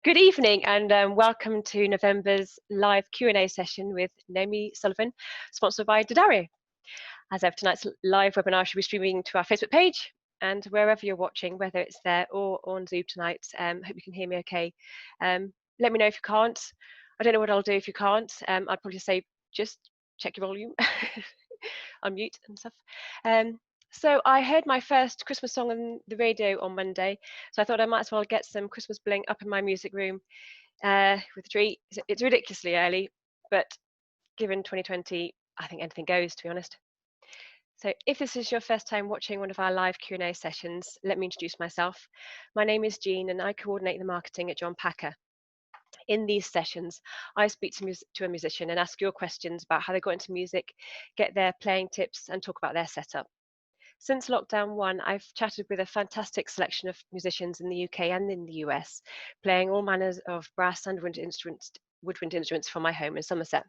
Good evening and welcome to November's live Q&A session with Naomi Sullivan, sponsored by D'Addario. As ever, tonight's live webinar should be streaming to our Facebook page, and wherever you're watching, whether it's there or on Zoom tonight, hope you can hear me okay. Let me know if you can't. I don't know what I'll do if you can't. I'd probably say just check your volume, unmute and stuff. So I heard my first Christmas song on the radio on Monday, so I thought I might as well get some Christmas bling up in my music room with a tree. It's ridiculously early, but given 2020, I think anything goes, to be honest. So if this is your first time watching one of our live Q&A sessions, let me introduce myself. My name is Jean and I coordinate the marketing at John Packer. In these sessions, I speak to a musician and ask your questions about how they got into music, get their playing tips and talk about their setup. Since lockdown 1, I've chatted with a fantastic selection of musicians in the UK and in the US, playing all manners of brass and woodwind instruments from my home in Somerset.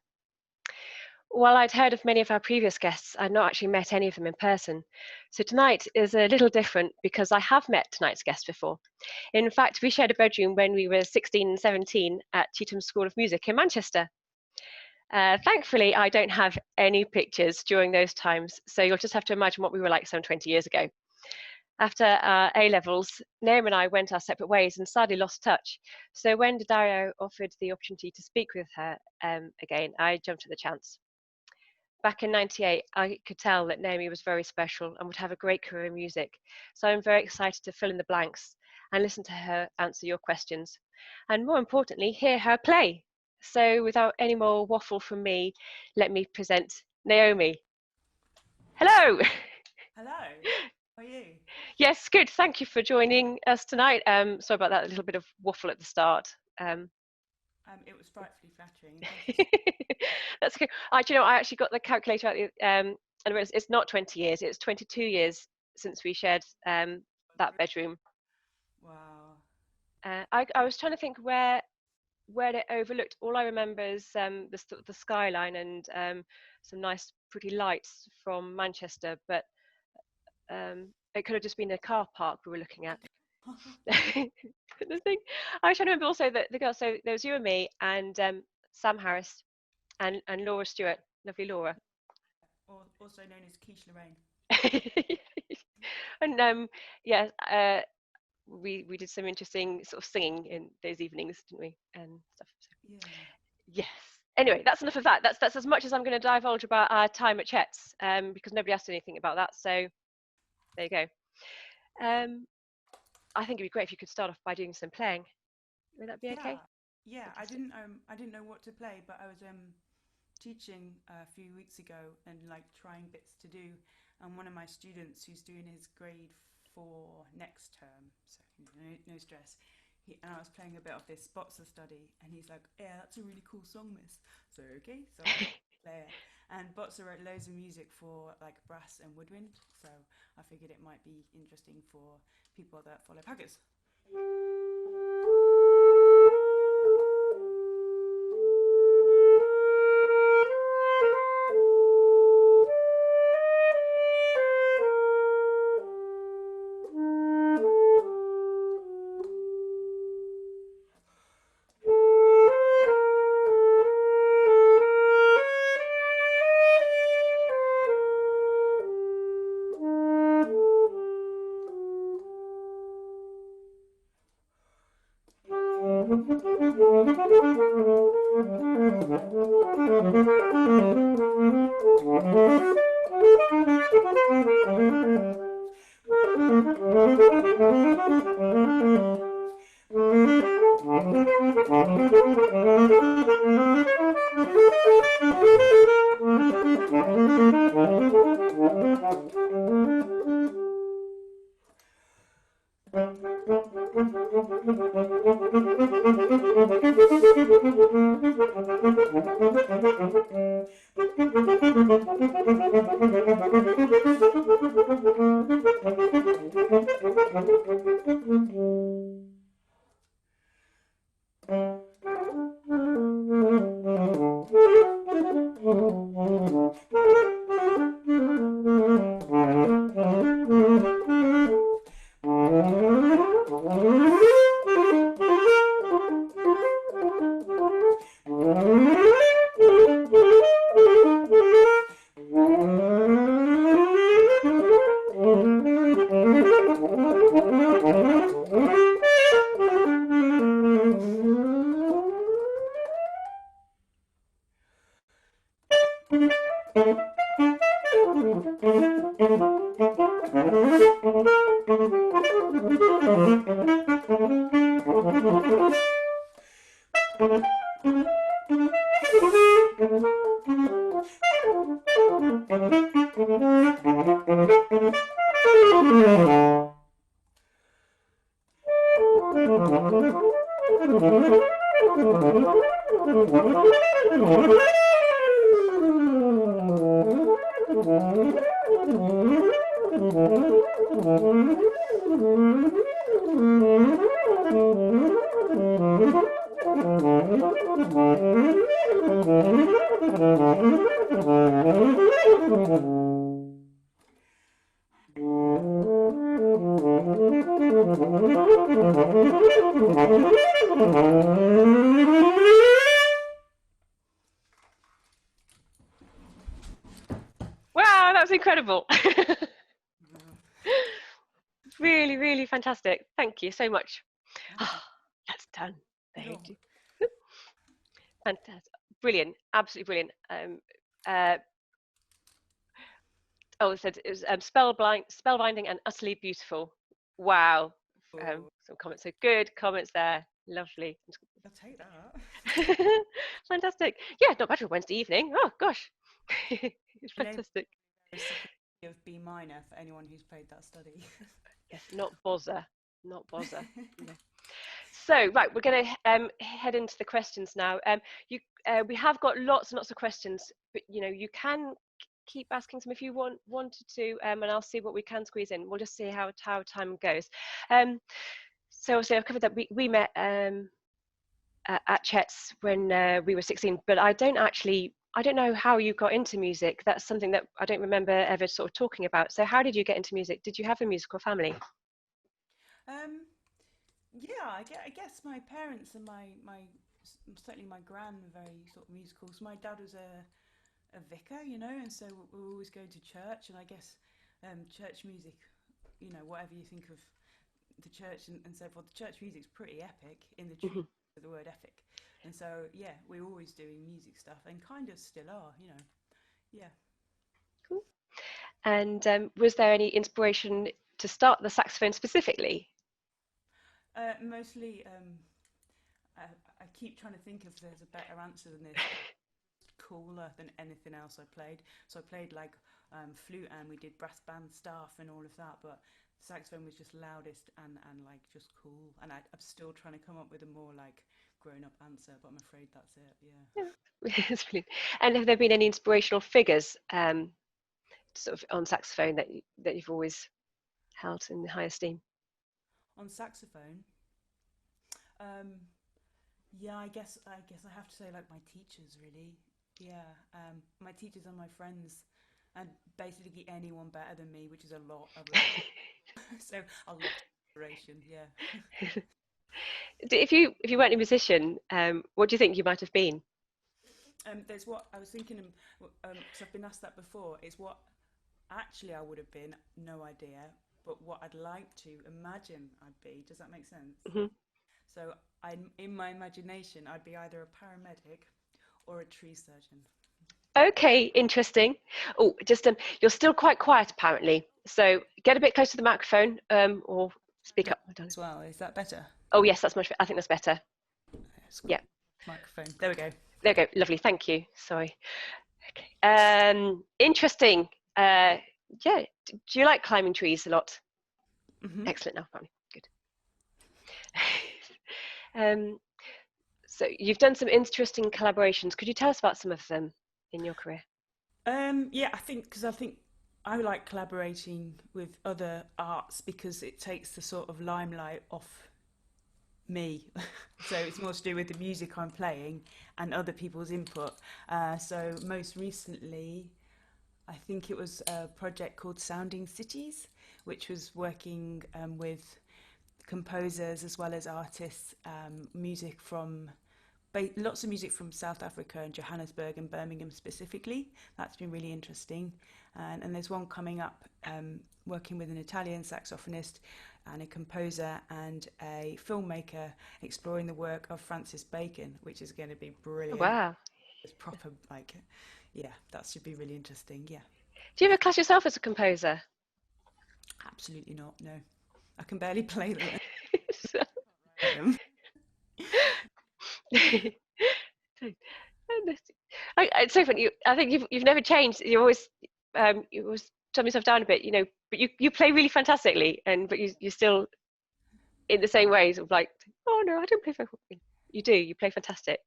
While I'd heard of many of our previous guests, I'd not actually met any of them in person. So tonight is a little different because I have met tonight's guest before. In fact, we shared a bedroom when we were 16 and 17 at Cheetham School of Music in Manchester. Thankfully, I don't have any pictures during those times, so you'll just have to imagine what we were like some 20 years ago. After our A-levels, Naomi and I went our separate ways and sadly lost touch. So when D'Addario offered the opportunity to speak with her again, I jumped at the chance. Back in '98, I could tell that Naomi was very special and would have a great career in music. So I'm very excited to fill in the blanks and listen to her answer your questions. And more importantly, hear her play. So without any more waffle from me, let me present Naomi. Hello. Hello, how are you? Yes, good. Thank you for joining us tonight. Sorry about that little bit of waffle at the start. It was frightfully flattering. That's okay. I actually got the calculator out. And it's not 20 years. It's 22 years since we shared that bedroom. Wow. I was trying to think where it overlooked. All I remember is the skyline and some nice pretty lights from Manchester, but it could have just been a car park we were looking at. The thing I was trying to remember also that the girls, so there was you and me and Sam Harris and Laura Stewart, lovely Laura. Also known as Quiche Lorraine. And we did some interesting sort of singing in those evenings, didn't we? And stuff. So. Yeah. Yes. Anyway, that's enough of that. That's as much as I'm going to divulge about our time at Chet's, because nobody asked anything about that. So there you go. I think it'd be great if you could start off by doing some playing. Would that be okay? Yeah. I didn't know what to play, but I was teaching a few weeks ago and like trying bits to do. And one of my students who's doing his grade 4 next term, so no stress. And I was playing a bit of this Botzer study, and he's like, "Yeah, that's a really cool song, miss." So okay, so I play it. And Botzer wrote loads of music for like brass and woodwind, so I figured it might be interesting for people that follow Packers. Wow, that was incredible. Really, really fantastic. Thank you so much. That's done. Thank you. Fantastic. Brilliant. Absolutely brilliant. It said it was spellbinding and utterly beautiful. Wow. Some comments. So good comments there. Lovely. I'll take that. Fantastic. Yeah, not bad for Wednesday evening. Oh gosh. It's fantastic. Of B minor for anyone who's played that study. Yes, not bother. Not bother. No. So right, we're going to head into the questions now. We have got lots and lots of questions, but you can keep asking them if you wanted to, and I'll see what we can squeeze in. We'll just see how time goes. So obviously I've covered that we met at Chet's when we were 16, but I don't know how you got into music. That's something that I don't remember ever sort of talking about. So how did you get into music? Did you have a musical family? Yeah, I guess my parents and my certainly my gran were very sort of musical. So my dad was a vicar, and so we were always going to church. And I guess church music, whatever you think of the church and so forth, the church music's pretty epic in the true of the word epic. And so yeah, we're always doing music stuff, and kind of still are, yeah. Cool. And was there any inspiration to start the saxophone specifically? Mostly, I keep trying to think if there's a better answer than this. Cooler than anything else I played. So I played like flute, and we did brass band stuff and all of that, but saxophone was just loudest and like just cool. And I'm still trying to come up with a more like grown-up answer, but I'm afraid that's it. That's brilliant. And have there been any inspirational figures sort of on saxophone that you've always held in high esteem? On saxophone, yeah, I guess I have to say like my teachers, really. Yeah, my teachers and my friends, and basically anyone better than me, which is a lot. So a lot of inspiration, yeah. If you weren't a musician, what do you think you might have been? There's what I was thinking, because I've been asked that before. It's what actually I would have been, no idea, but what I'd like to imagine I'd be. Does that make sense? Mm-hmm. So in my imagination, I'd be either a paramedic or a tree surgeon. Okay, interesting. Oh, just you're still quite quiet apparently. So get a bit closer to the microphone, or speak up. As well, is that better? Oh yes, that's much. I think that's better. Yeah. Microphone. There we go. There we go. Lovely. Thank you. Sorry. Okay. Interesting. Yeah. Do you like climbing trees a lot? Mm-hmm. Excellent. Now, family. Good. So you've done some interesting collaborations. Could you tell us about some of them in your career? Yeah, I think I like collaborating with other arts because it takes the sort of limelight off me. So it's more to do with the music I'm playing and other people's input. So most recently, I think it was a project called Sounding Cities, which was working with composers as well as artists, music from lots of music from South Africa and Johannesburg and Birmingham specifically. That's been really interesting. And there's one coming up, working with an Italian saxophonist and a composer and a filmmaker exploring the work of Francis Bacon, which is going to be brilliant. Wow. It's proper, like, yeah, that should be really interesting. Yeah. Do you ever class yourself as a composer? Absolutely not. No, I can barely play them. It's so funny. I think you've never changed. You always turn yourself down a bit, you know. But you play really fantastically, but you're still in the same ways of like, oh no, I don't play very well. You do. You play fantastic.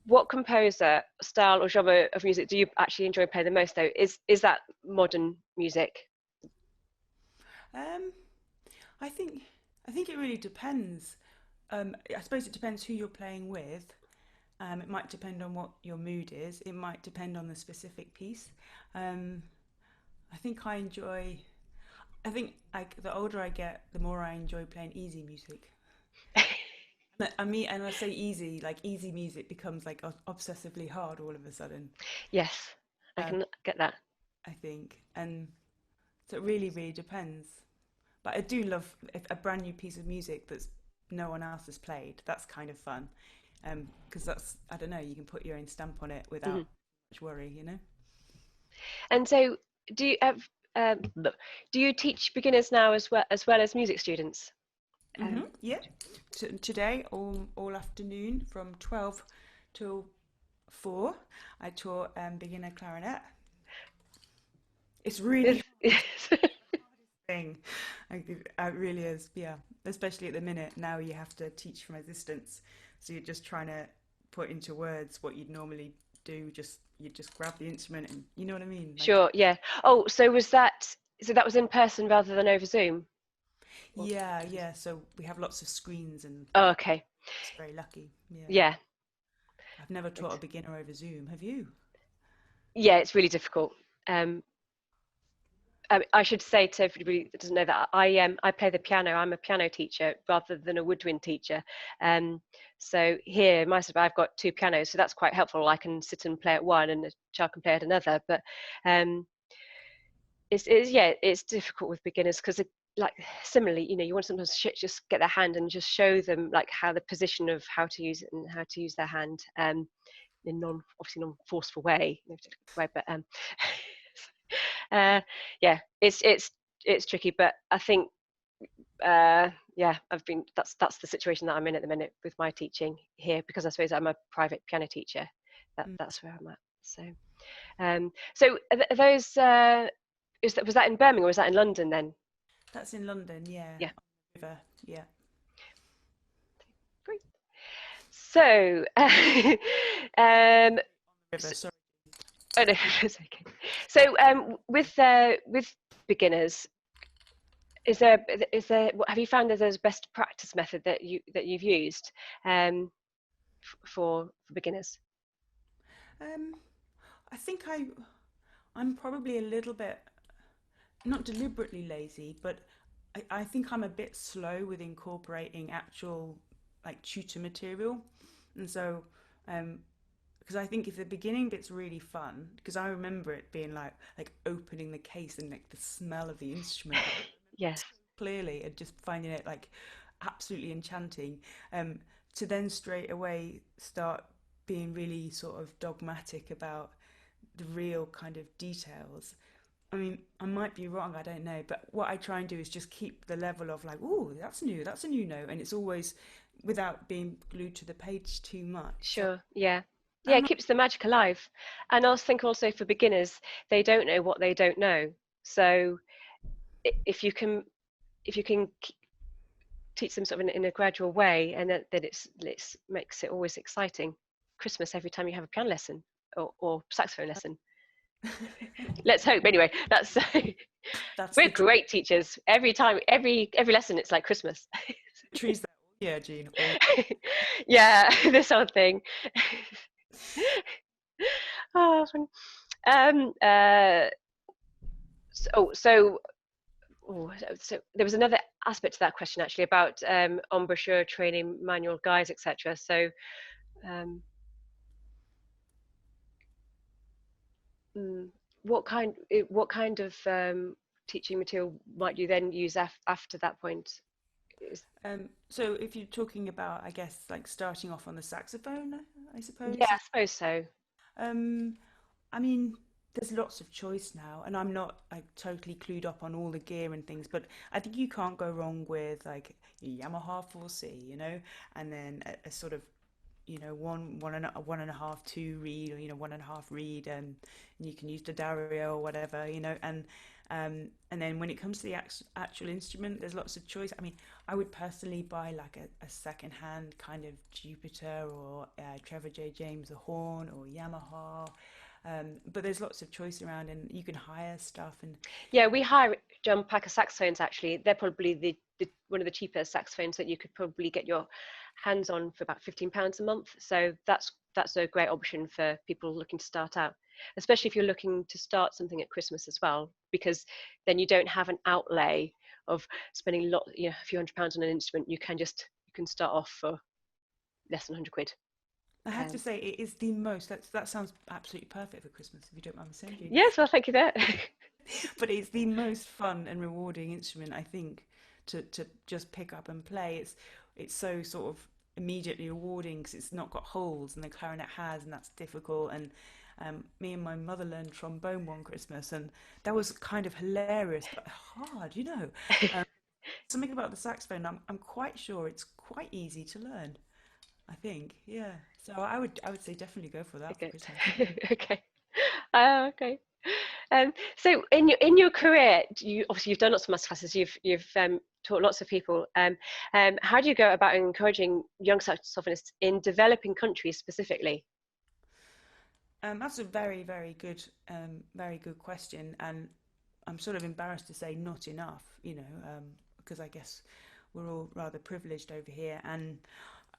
What composer, style, or genre of music do you actually enjoy playing the most? Though, is that modern music? I think it really depends. I suppose it depends who you're playing with. It might depend on what your mood is. It might depend on the specific piece. I think like the older I get, the more I enjoy playing easy music. I mean, and I say easy, like easy music becomes like obsessively hard all of a sudden. Yes, I can get that. I think, and so it really, really depends. But I do love a brand new piece of music that's no one else has played. That's kind of fun, because that's, I don't know, you can put your own stamp on it without much worry, you know. And so, do you have? Do you teach beginners now as well as music students? Yeah. Today, all afternoon from 12 till 4, I taught beginner clarinet. It's really thing. It really is, yeah. Especially at the minute now, you have to teach from a distance, so you're just trying to put into words what you'd normally do. You just grab the instrument, and you know what I mean. Like, sure, yeah. Oh, so that was in person rather than over Zoom? Yeah. So we have lots of screens, and oh, okay. It's very lucky. Yeah. I've never taught a beginner over Zoom. Have you? Yeah, it's really difficult. I should say to everybody that doesn't know that I play the piano. I'm a piano teacher rather than a woodwind teacher. So here, I've got 2 pianos, so that's quite helpful. I can sit and play at one, and the child can play at another. But it's difficult with beginners because, like, similarly, you know, you want someone to just get their hand and just show them like how the position of how to use it and how to use their hand in obviously non-forceful way, but yeah, it's tricky, but I think that's the situation that I'm in at the minute with my teaching here, because I suppose I'm a private piano teacher. That's where I'm at. So are those was that in Birmingham or was that in London then? That's in London, yeah. Yeah. River, yeah. Great. So River, sorry. Oh no, it's okay. So with beginners, have you found that there's a best practice method that you've used for beginners? I think I'm probably a little bit, not deliberately lazy, but I think I'm a bit slow with incorporating actual like tutor material, and so because I think if the beginning bit's really fun, because I remember it being like opening the case and like the smell of the instrument Yes, clearly, and just finding it like absolutely enchanting, to then straight away start being really sort of dogmatic about the real kind of details. I mean, I might be wrong, I don't know, but what I try and do is just keep the level of like, oh, that's a new note, and it's always without being glued to the page too much. sure, yeah. Yeah, it keeps the magic alive. And I think also for beginners, they don't know what they don't know. So if you can teach them sort of in a gradual way, and then it makes it always exciting. Christmas every time you have a piano lesson or saxophone lesson. Let's hope. Anyway, that's we're great teachers. Every time, every lesson, it's like Christmas. Trees that, yeah, Jean. Yeah, this whole thing. Oh, so so there was another aspect to that question actually about embouchure training, manual guides, etc. So what kind of teaching material might you then use after that point? So if you're talking about, I guess, like starting off on the saxophone, I Yeah, suppose. I suppose so. I mean, there's lots of choice now, and I'm not like totally clued up on all the gear and things, but I think you can't go wrong with like a Yamaha 4C, and then a sort of one and a half, two reed, or one and a half reed, and you can use D'Addario or whatever, and then when it comes to the actual instrument, there's lots of choice. I mean, I would personally buy like a second-hand kind of Jupiter or Trevor J. James, a horn, or Yamaha. But there's lots of choice around, and you can hire stuff. And yeah, we hire John Packer saxophones. Actually, they're probably the one of the cheapest saxophones that you could probably get your hands on for about £15 a month. So that's a great option for people looking to start out, especially if you're looking to start something at Christmas as well, because then you don't have an outlay of spending a few £100s on an instrument. You can start off for less than £100. I have to say, it is the most. That sounds absolutely perfect for Christmas, if you don't mind me saying. Yes, well, thank you there. But it's the most fun and rewarding instrument, I think, to just pick up and play. It's so sort of immediately rewarding because it's not got holes, and the clarinet has, and that's difficult. And me and my mother learned trombone one Christmas, and that was kind of hilarious but hard, Something about the saxophone, I'm quite sure it's quite easy to learn. I think, yeah. So I would say definitely go for that for Okay. Christmas. Okay. Okay. So in your career, you've done lots of masterclasses. You've taught lots of people. How do you go about encouraging young saxophonists in developing countries specifically? That's a very, very good question, and I'm sort of embarrassed to say not enough. Because I guess we're all rather privileged over here, and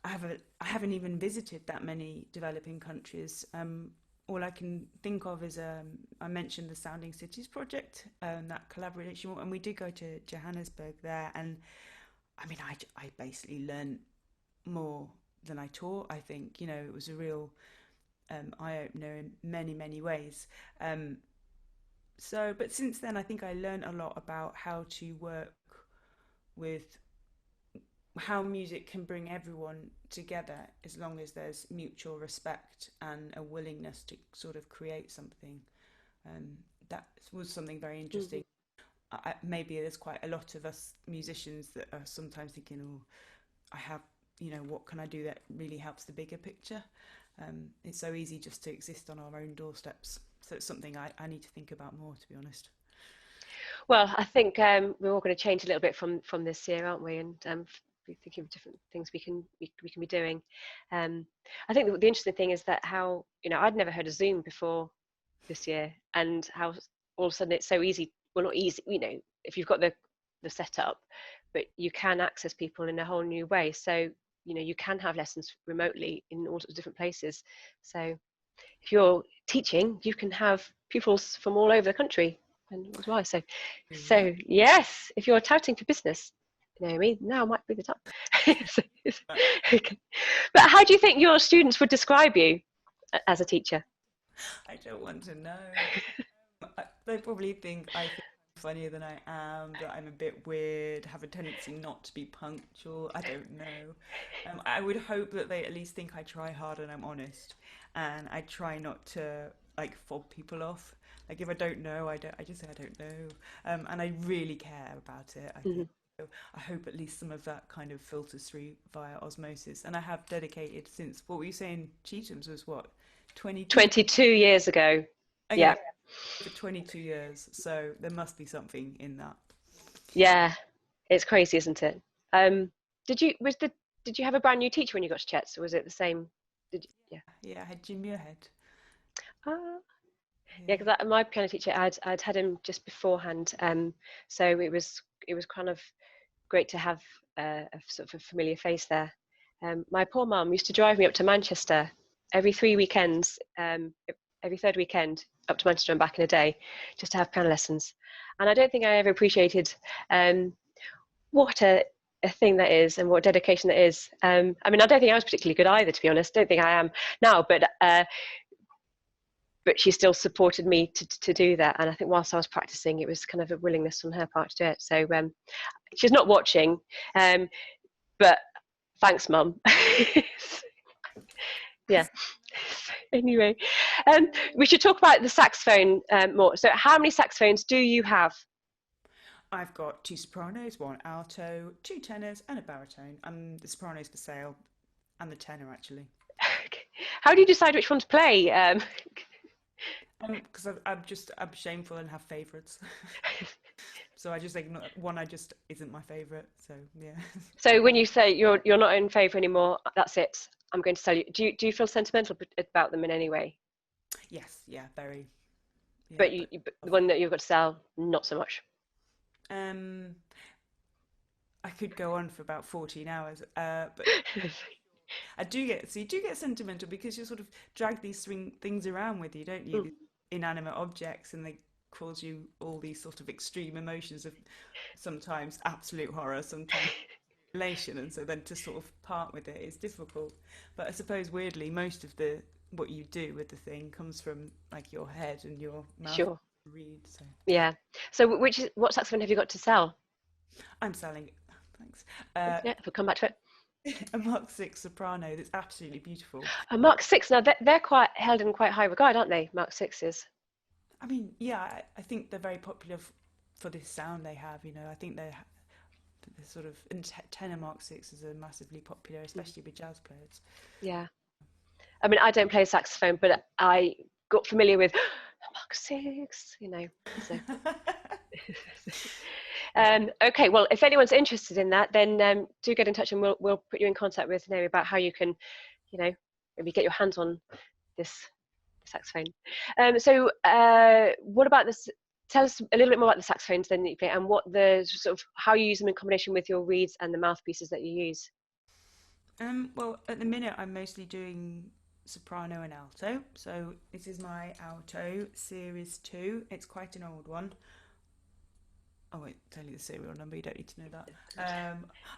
I haven't even visited that many developing countries. All I can think of is I mentioned the Sounding Cities project, that collaboration, and we did go to Johannesburg there, and I mean I basically learned more than I taught. I think it was a real eye opener in many ways. But since then, I think I learned a lot about how to work with how music can bring everyone together as long as there's mutual respect and a willingness to sort of create something. That was something very interesting. Maybe there's quite a lot of us musicians that are sometimes thinking, oh, I have, what can I do that really helps the bigger picture? It's so easy just to exist on our own doorsteps. So it's something I need to think about more, to be honest. Well, I think we're all going to change a little bit from this year, aren't we? And be thinking of different things we can be doing. I think the interesting thing is that how I'd never heard of Zoom before this year, and how all of a sudden it's so easy. Well, not easy, if you've got the setup, but you can access people in a whole new way. So you can have lessons remotely in all sorts of different places. So if you're teaching, you can have pupils from all over the country and as well. So yes, if you're touting for business, Naomi, now might be the time. Okay. But how do you think your students would describe you as a teacher? I don't want to know. They probably think I'm funnier than I am, that I'm a bit weird, have a tendency not to be punctual. I don't know. I would hope that they at least think I try hard and I'm honest, and I try not to like fob people off. Like if I don't know, I just say I don't know, and I really care about it. I think. So I hope at least some of that kind of filters through via osmosis. And I have dedicated since, what were you saying, Cheatham's was what, 22 years ago. Okay, yeah, for 22 years. So there must be something in that. Yeah, it's crazy, isn't it? Did you have a brand new teacher when you got to Chet's, or was it the same? Yeah, I had Jim Muirhead. Yeah, because my piano teacher, I'd had him just beforehand, so it was kind of great to have a sort of a familiar face there. My poor mum used to drive me up to Manchester every 3 weekends, every third weekend up to Manchester and back in a day, just to have piano lessons. And I don't think I ever appreciated what a thing that is and what dedication that is. I mean, I don't think I was particularly good either, to be honest. Don't think I am now, but she still supported me to do that. And I think whilst I was practicing, it was kind of a willingness on her part to do it. So she's not watching, but thanks, Mum. Yeah. Anyway, we should talk about the saxophone more. So how many saxophones do you have? I've got 2 sopranos, 1 alto, 2 tenors, and a baritone. The soprano's for sale, and the tenor actually. How do you decide which one to play? Because I'm shameful and have favourites. So I just ignore one. I just isn't my favourite. So yeah. So when you say you're not in favour anymore, that's it. I'm going to tell you. Do you feel sentimental about them in any way? Yes. Yeah. Very. Yeah, but the one that you've got to sell, not so much. I could go on for about 14 hours, but I do get sentimental because you sort of drag these things around with you, don't you? These inanimate objects, and they cause you all these sort of extreme emotions of sometimes absolute horror, sometimes elation, and so then to sort of part with it is difficult. But I suppose weirdly, most of what you do with the thing comes from like your head and your mouth. Sure. Read. So. Yeah. So what saxophone have you got to sell? I'm selling. Thanks. Yeah, we'll come back to it. A Mark 6 soprano that's absolutely beautiful. A Mark 6. Now they're quite held in quite high regard, aren't they? Mark 6s. I mean, yeah, I think they're very popular for this sound they have. You know, I think they're sort of tenor Mark 6s are massively popular, especially with jazz players. Yeah. I mean, I don't play saxophone, but I got familiar with Mark 6. You know. So. Okay, well, if anyone's interested in that, then do get in touch, and we'll put you in contact with Naomi about how you can, you know, maybe get your hands on this saxophone. So what about this? Tell us a little bit more about the saxophones then that you play, and what the sort of how you use them in combination with your reeds and the mouthpieces that you use. Well, at the minute, I'm mostly doing soprano and alto. So this is my alto series 2. It's quite an old one. I won't tell you the serial number, you don't need to know that.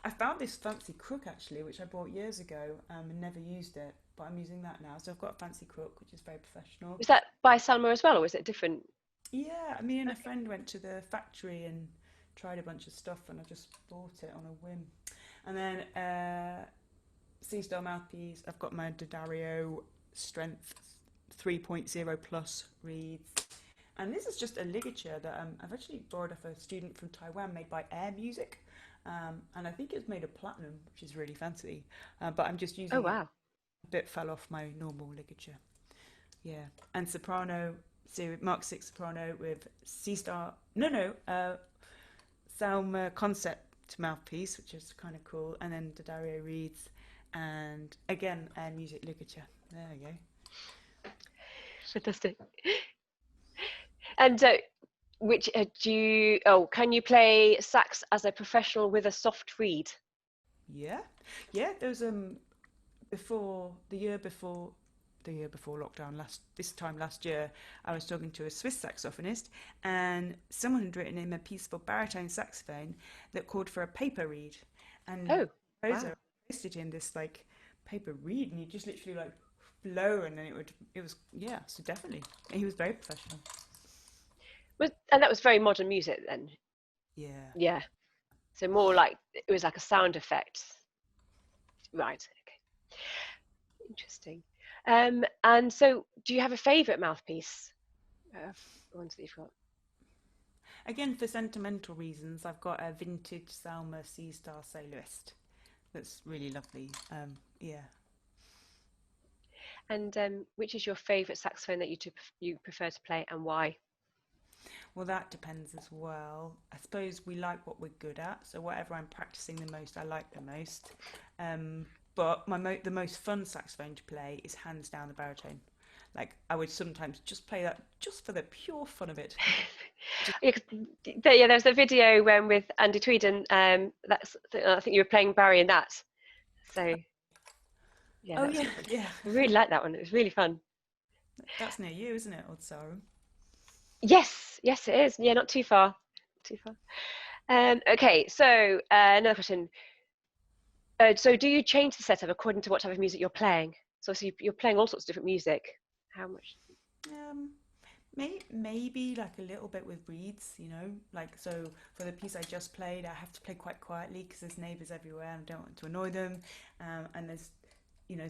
I found this fancy crook actually, which I bought years ago and never used it, but I'm using that now. So I've got a fancy crook, which is very professional. Is that by Salma as well, or is it different? Yeah, me and a friend went to the factory and tried a bunch of stuff, and I just bought it on a whim. And then C-star mouthpiece, I've got my D'Addario Strength 3.0 plus reeds. And this is just a ligature that I've actually borrowed off a student from Taiwan, made by Air Music. And I think it's made of platinum, which is really fancy. But I'm just using it. A bit fell off my normal ligature. Yeah. And soprano, Mark 6 soprano with C-star, Salma concept mouthpiece, which is kind of cool. And then D'Addario reeds. And again, Air Music ligature. There we go. Fantastic. And can you play sax as a professional with a soft reed? Yeah. There was before lockdown this time last year, I was talking to a Swiss saxophonist, and someone had written him a piece for baritone saxophone that called for a paper reed, and posted him this like paper reed, and you just literally like blow, and then it was so definitely he was very professional. And that was very modern music then. Yeah. So more like it was like a sound effect. Right. Okay. Interesting. And so, do you have a favourite mouthpiece? Ones that you've got. Again, for sentimental reasons, I've got a vintage Salma C-star soloist. That's really lovely. Yeah. And which is your favourite saxophone that you prefer to play, and why? Well, that depends as well. I suppose we like what we're good at, so whatever I'm practicing the most, I like the most. But the most fun saxophone to play is hands down the baritone. Like, I would sometimes just play that just for the pure fun of it. There's a video with Andy Tweed, and I think you were playing Barry in that. So, yeah. Yeah. I really liked that one. It was really fun. That's near you, isn't it, Old Sarum? Yes, yes, it is. Yeah, not too far. Too far. Okay, so another question. So do you change the setup according to what type of music you're playing? So obviously you're playing all sorts of different music. How much? Um, maybe like a little bit with reeds, like so for the piece I just played, I have to play quite quietly because there's neighbours everywhere and I don't want to annoy them. And there's,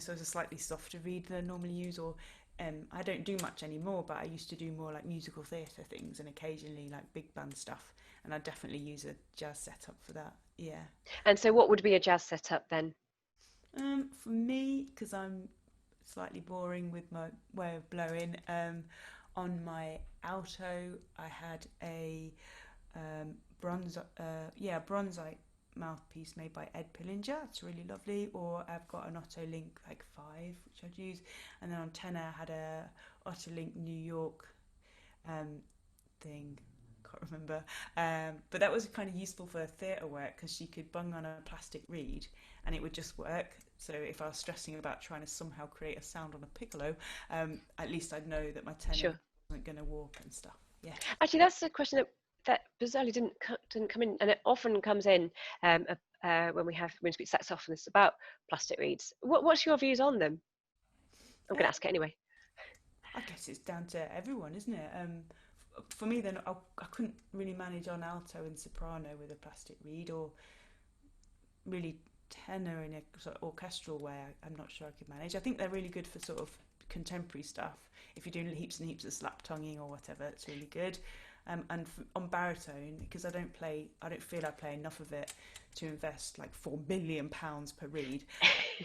so it's a slightly softer reed than I normally use, or I don't do much anymore, but I used to do more like musical theatre things and occasionally like big band stuff. And I definitely use a jazz setup for that. Yeah. And so what would be a jazz setup then? For me, because I'm slightly boring with my way of blowing, on my alto, I had a bronzite mouthpiece made by Ed Pillinger. It's really lovely. Or I've got an Ottolink like 5, which I'd use, and then on tenor I had a Ottolink New York thing. Can't remember, but that was kind of useful for theatre work because she could bung on a plastic reed and it would just work. So if I was stressing about trying to somehow create a sound on a piccolo, at least I'd know that my tenor Sure. wasn't going to warp and stuff. Yeah. Actually, that's a question that bizarrely didn't come in, and it often comes in when we speak saxophonists about plastic reeds. What's your views on them? I'm going to ask it anyway. I guess it's down to everyone, isn't it? For me, then I couldn't really manage on alto and soprano with a plastic reed, or really tenor in a sort of orchestral way. I'm not sure I could manage. I think they're really good for sort of contemporary stuff. If you're doing heaps and heaps of slap tonguing or whatever, it's really good. On baritone, because I don't feel I play enough of it to invest like £4 million per reed.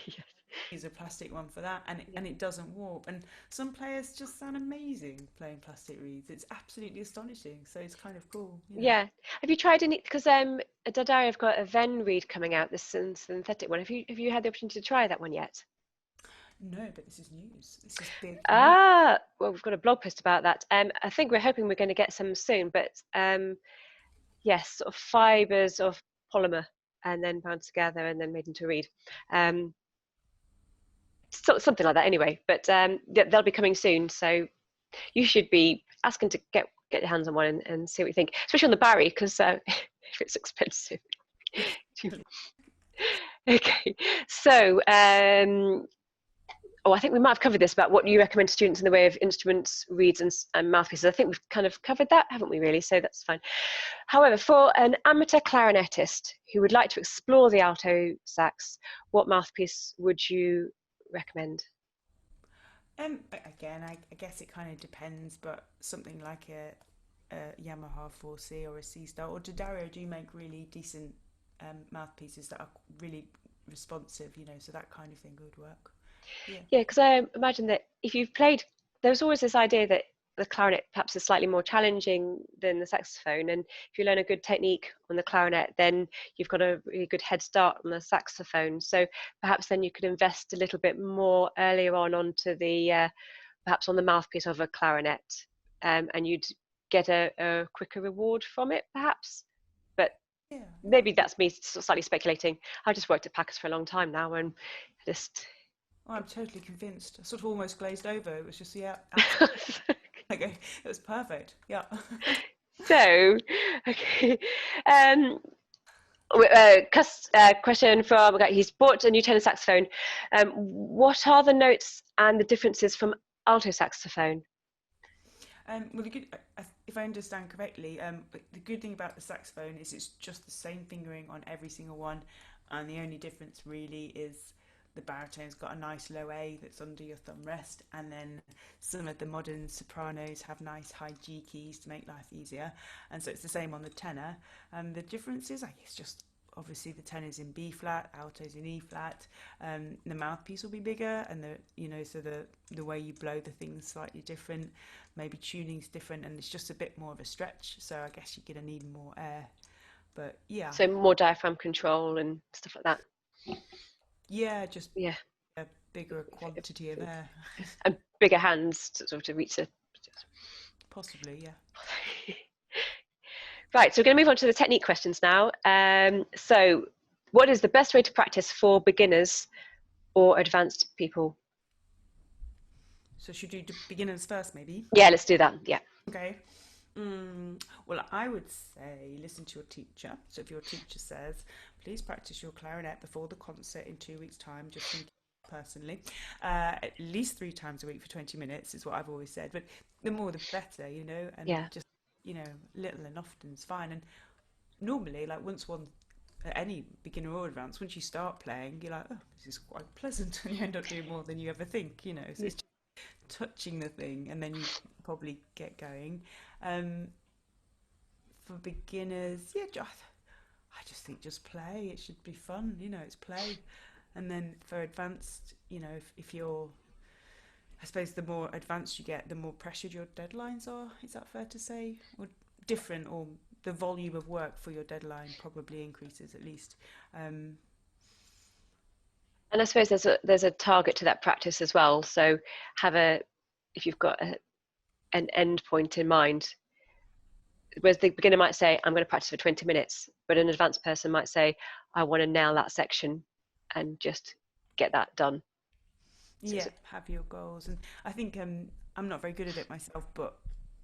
Yes. Use a plastic one for that, and it doesn't warp. And some players just sound amazing playing plastic reeds. It's absolutely astonishing. So it's kind of cool. Yeah. Have you tried any? Because D'Addario have got a Ven reed coming out, this synthetic one. Have you had the opportunity to try that one yet? No, but this is news. This is big news. Well, we've got a blog post about that. I think we're hoping we're going to get some soon, but yes, sort of fibers of polymer and then bound together and then made into a reed. Something like that anyway, but they'll be coming soon, so you should be asking to get your hands on one and see what you think, especially on the Barry, because if it's expensive. Okay, so I think we might have covered this about what you recommend to students in the way of instruments, reeds and mouthpieces. I think we've kind of covered that, haven't we, really? So that's fine. However, for an amateur clarinetist who would like to explore the alto sax, what mouthpiece would you recommend? Again, I guess it kind of depends, but something like a Yamaha 4C or a C-Star or D'Addario do make really decent mouthpieces that are really responsive, so that kind of thing would work. Yeah, because I imagine that if you've played, there's always this idea that the clarinet perhaps is slightly more challenging than the saxophone, and if you learn a good technique on the clarinet, then you've got a really good head start on the saxophone. So perhaps then you could invest a little bit more earlier onto the perhaps on the mouthpiece of a clarinet, and you'd get a quicker reward from it, perhaps. But maybe that's me slightly speculating. I've just worked at Packers for a long time now, and just. Oh, I'm totally convinced. I sort of almost glazed over. It was just okay, it was perfect. Yeah. So, okay. Question from a guy. He's bought a new tenor saxophone. What are the notes and the differences from alto saxophone? Well, if I understand correctly, the good thing about the saxophone is it's just the same fingering on every single one, and the only difference really is the baritone's got a nice low A that's under your thumb rest, and then some of the modern sopranos have nice high G keys to make life easier, and so it's the same on the tenor. The difference is, I guess, just obviously the tenor's in B flat, alto's in E flat. The mouthpiece will be bigger, and so the way you blow the thing's slightly different. Maybe tuning's different, and it's just a bit more of a stretch. So I guess you're gonna need more air. But yeah. So more diaphragm control and stuff like that. Yeah, just a bigger quantity of air. And bigger hands to reach it. Possibly, yeah. Right, so we're going to move on to the technique questions now. So what is the best way to practice for beginners or advanced people? So should you do beginners first, maybe? Yeah, let's do that. Yeah. Okay. Well, I would say listen to your teacher. So if your teacher says, please practice your clarinet before the concert in 2 weeks' time, just think personally, at least 3 times a week for 20 minutes is what I've always said. But the more the better, you know, and Yeah. just, you know, little and often is fine. And normally, like once one, any beginner or advanced, once you start playing, you're like, oh, this is quite pleasant, and you end up doing more than you ever think, you know. So it's just touching the thing, and then you probably get going. Um, for beginners, yeah, I just think just play. It should be fun, you know. It's play, and then for advanced, you know, if you're, I suppose the more advanced you get, the more pressured your deadlines are. Is that fair to say, or different, or the volume of work for your deadline probably increases at least. And I suppose there's a target to that practice as well. So if you've got an end point in mind, whereas the beginner might say, I'm going to practice for 20 minutes, but an advanced person might say, I want to nail that section and just get that done. Yeah, have your goals. And I think I'm not very good at it myself, but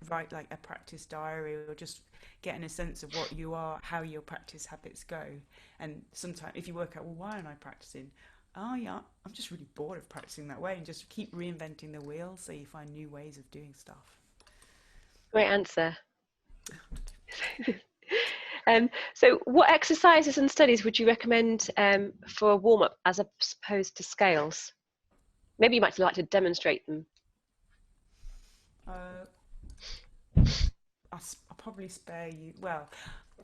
write like a practice diary, or just getting a sense of what you are, how your practice habits go. And sometimes if you work out, well, why am I practicing? Oh yeah, I'm just really bored of practicing that way, and just keep reinventing the wheel so you find new ways of doing stuff. Great answer. So what exercises and studies would you recommend for a warm-up as opposed to scales? Maybe you might like to demonstrate them. I'll probably spare you. Well,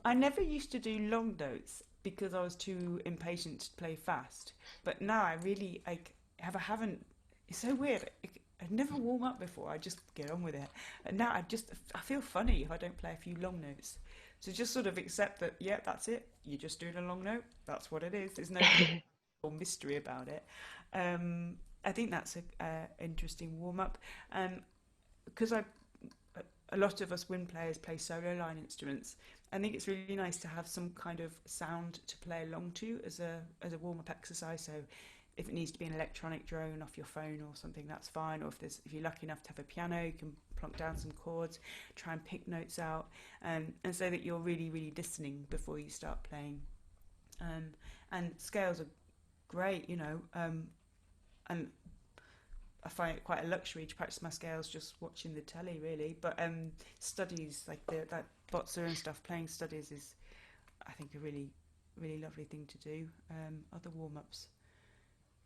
I never used to do long notes because I was too impatient to play fast. But now I haven't. It's so weird. I never warm up before. I just get on with it. And now I feel funny if I don't play a few long notes. So just sort of accept that. Yeah, that's it. You're just doing a long note. That's what it is. There's no mystery about it. I think that's a interesting warm up. Because a lot of us wind players play solo line instruments. I think it's really nice to have some kind of sound to play along to as a warm up exercise. So if it needs to be an electronic drone off your phone or something, that's fine. Or if you're lucky enough to have a piano, you can plonk down some chords, try and pick notes out, and so that you're really, really listening before you start playing. And scales are great, you know, and I find it quite a luxury to practice my scales just watching the telly, really. But studies, like that bozza and stuff, playing studies is, I think, a really, really lovely thing to do. Other warm-ups.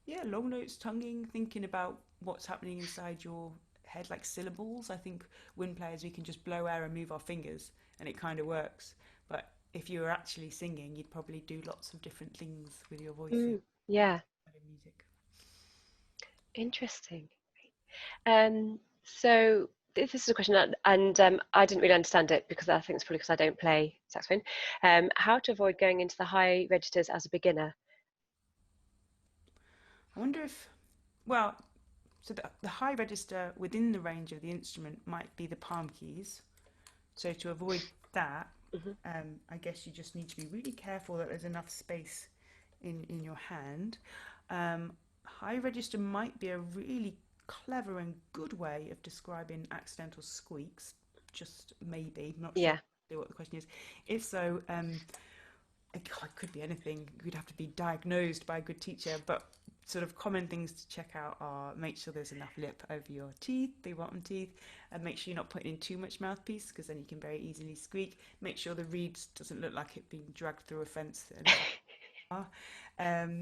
Yeah, long notes, tonguing, thinking about what's happening inside your head, like syllables. I think wind players, we can just blow air and move our fingers, and it kind of works. But if you were actually singing, you'd probably do lots of different things with your voice. Yeah. Music. Interesting. So this is a question, and I didn't really understand it because I think it's probably because I don't play saxophone. How to avoid going into the high registers as a beginner? I wonder if, well, so the high register within the range of the instrument might be the palm keys. So to avoid that, I guess you just need to be really careful that there's enough space in your hand. High register might be a really clever and good way of describing accidental squeaks. Just maybe, I'm not sure what the question is. If so, it could be anything. You'd have to be diagnosed by a good teacher, but sort of common things to check out are make sure there's enough lip over your teeth, the bottom teeth, and make sure you're not putting in too much mouthpiece because then you can very easily squeak. Make sure the reed doesn't look like it being dragged through a fence.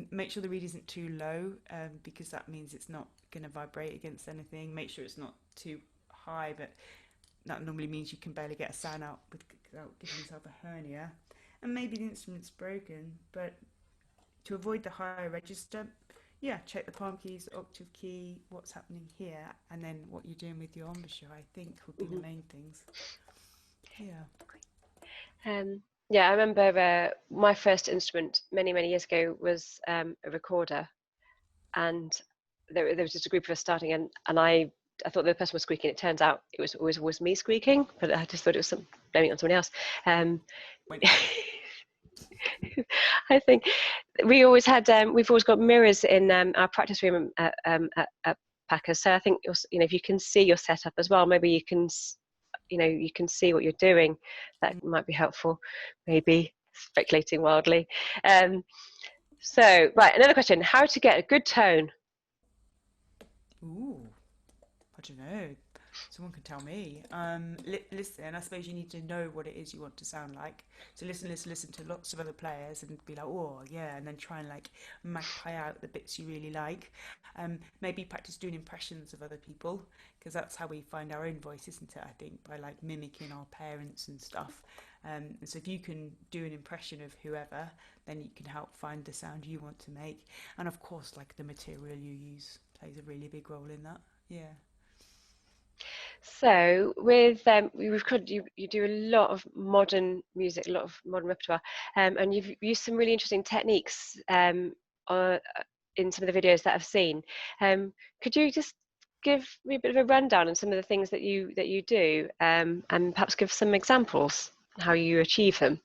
Make sure the reed isn't too low because that means it's not going to vibrate against anything. Make sure it's not too high, but that normally means you can barely get a sound out without giving yourself a hernia. And maybe the instrument's broken, but to avoid the higher register, check the palm keys, the octave key, what's happening here, and then what you're doing with your embouchure, I think, would be the main things. Yeah, I remember my first instrument many, many years ago was a recorder, and there was just a group of us starting, and I thought the person was squeaking. It turns out it was always me squeaking, but I just thought it was blaming it on someone else. I think we've always got mirrors in our practice room at backpackers. So I think if you can see your setup as well, maybe you can see what you're doing. That might be helpful. Maybe speculating wildly. So right, another question: how to get a good tone? Ooh, I don't know. Someone can tell me. Listen, I suppose you need to know what it is you want to sound like. So listen to lots of other players and be like, oh yeah, and then try and like magpie out the bits you really like. Maybe practice doing impressions of other people, because that's how we find our own voice, isn't it? I think by like mimicking our parents and stuff. And so if you can do an impression of whoever, then you can help find the sound you want to make. And of course, like the material you use plays a really big role in that. Yeah. So with you do a lot of modern music, a lot of modern repertoire, and you've used some really interesting techniques in some of the videos that I've seen. Could you just give me a bit of a rundown on some of the things that you do, and perhaps give some examples how you achieve them?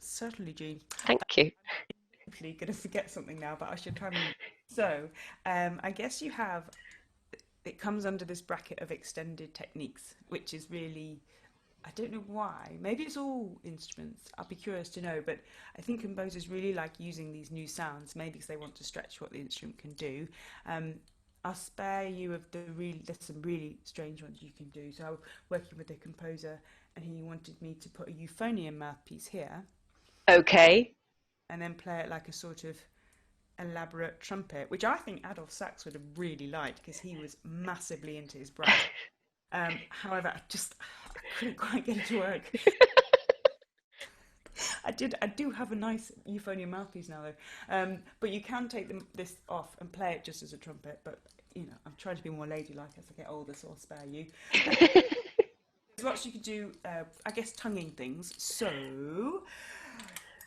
Certainly, Jean. Thank you. I'm actually going to forget something now, but I should try and remember. So, I guess it comes under this bracket of extended techniques, which is really, I don't know why. Maybe it's all instruments. I'll be curious to know, but I think composers really like using these new sounds, maybe because they want to stretch what the instrument can do. I'll spare you of there's some really strange ones you can do. So I was working with a composer and he wanted me to put a euphonium mouthpiece here Okay. and then play it like a sort of elaborate trumpet, which I think Adolf Sax would have really liked because he was massively into his brass. However, I couldn't quite get it to work. I do have a nice euphonium mouthpiece now though, but you can take this off and play it just as a trumpet. But I'm trying to be more ladylike as I get older, so I'll spare you. There's lots you can do. I guess tonguing things. So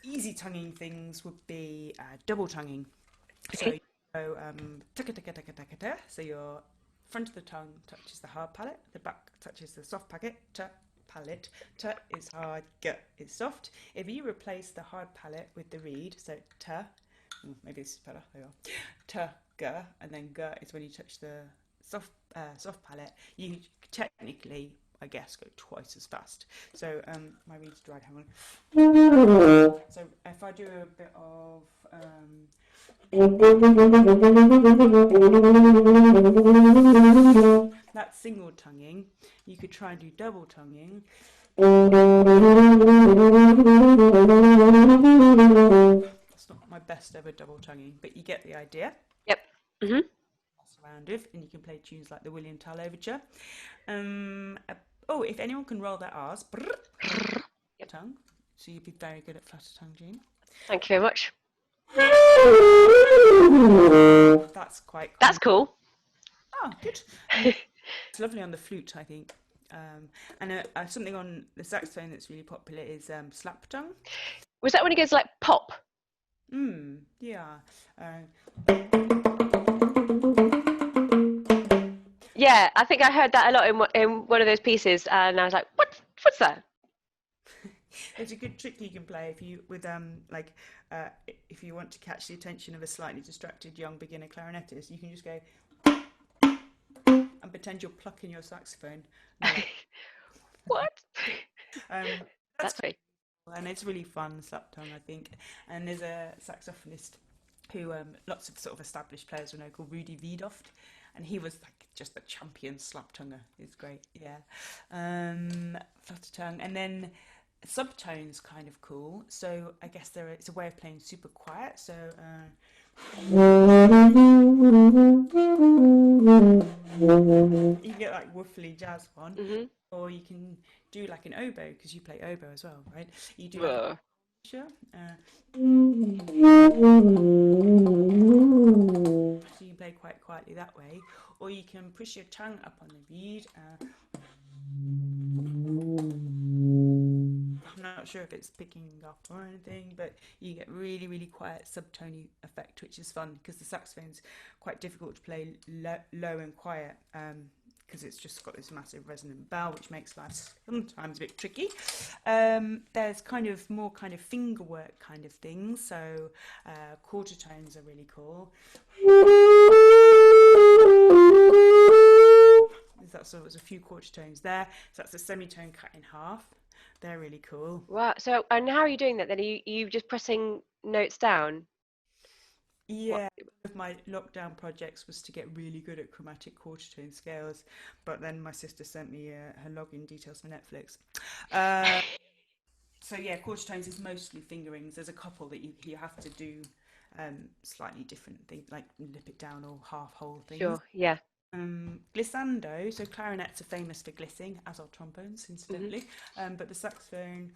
easy tonguing things would be double tonguing. Okay. So so your front of the tongue touches the hard palate, the back touches the soft palate. Palate. T is hard, g is soft. If you replace the hard palate with the reed, so t, maybe this is better. There you are. T, g, and then g is when you touch the soft palate. You technically, I guess, go twice as fast. So my reed's dried. Hang on. So if I do a bit of that's single tonguing. You could try and do double tonguing. That's not my best ever double tonguing, but you get the idea. Yep. Mm-hmm. Around it, and you can play tunes like the William Tell Overture. If anyone can roll their R's, tongue, so you'd be very good at flutter tongue, Jean. Thank you very much. That's cool. Oh, good. It's lovely on the flute, I think. And something on the saxophone that's really popular is slap tongue. Was that when it goes like pop? Yeah. Yeah, I think I heard that a lot in one of those pieces, and I was like, what's that? It's a good trick you can play if you if you want to catch the attention of a slightly distracted young beginner clarinetist, you can just go and pretend you're plucking your saxophone. What? That's great, and it's really fun slap tongue, I think. And there's a saxophonist who lots of sort of established players will know, called Rudy Wiedoeft, and he was like just a champion slap tonger. It's great, yeah. Flutter tongue, and then subtones kind of cool. So I guess it's a way of playing super quiet. So you get like woofly jazz one, or you can do like an oboe because you play oboe as well, right? You do like so you play quite quietly that way, or you can push your tongue up on the reed. I'm not sure if it's picking up or anything, but you get really, really quiet subtony effect, which is fun because the saxophone's quite difficult to play low and quiet because it's just got this massive resonant bell, which makes life sometimes a bit tricky. There's kind of more kind of finger work kind of things, so quarter tones are really cool. few quarter tones there. So that's a semitone cut in half. They're really cool. Wow. So, and how are you doing that then? Are you just pressing notes down? What? Yeah, one of my lockdown projects was to get really good at chromatic quarter tone scales, but then my sister sent me her login details for Netflix. So yeah, quarter tones is mostly fingerings. There's a couple that you have to do slightly different things, like lip it down or half whole things. Sure. Yeah. Glissando, so clarinets are famous for glissing, as are trombones, incidentally. But the saxophone.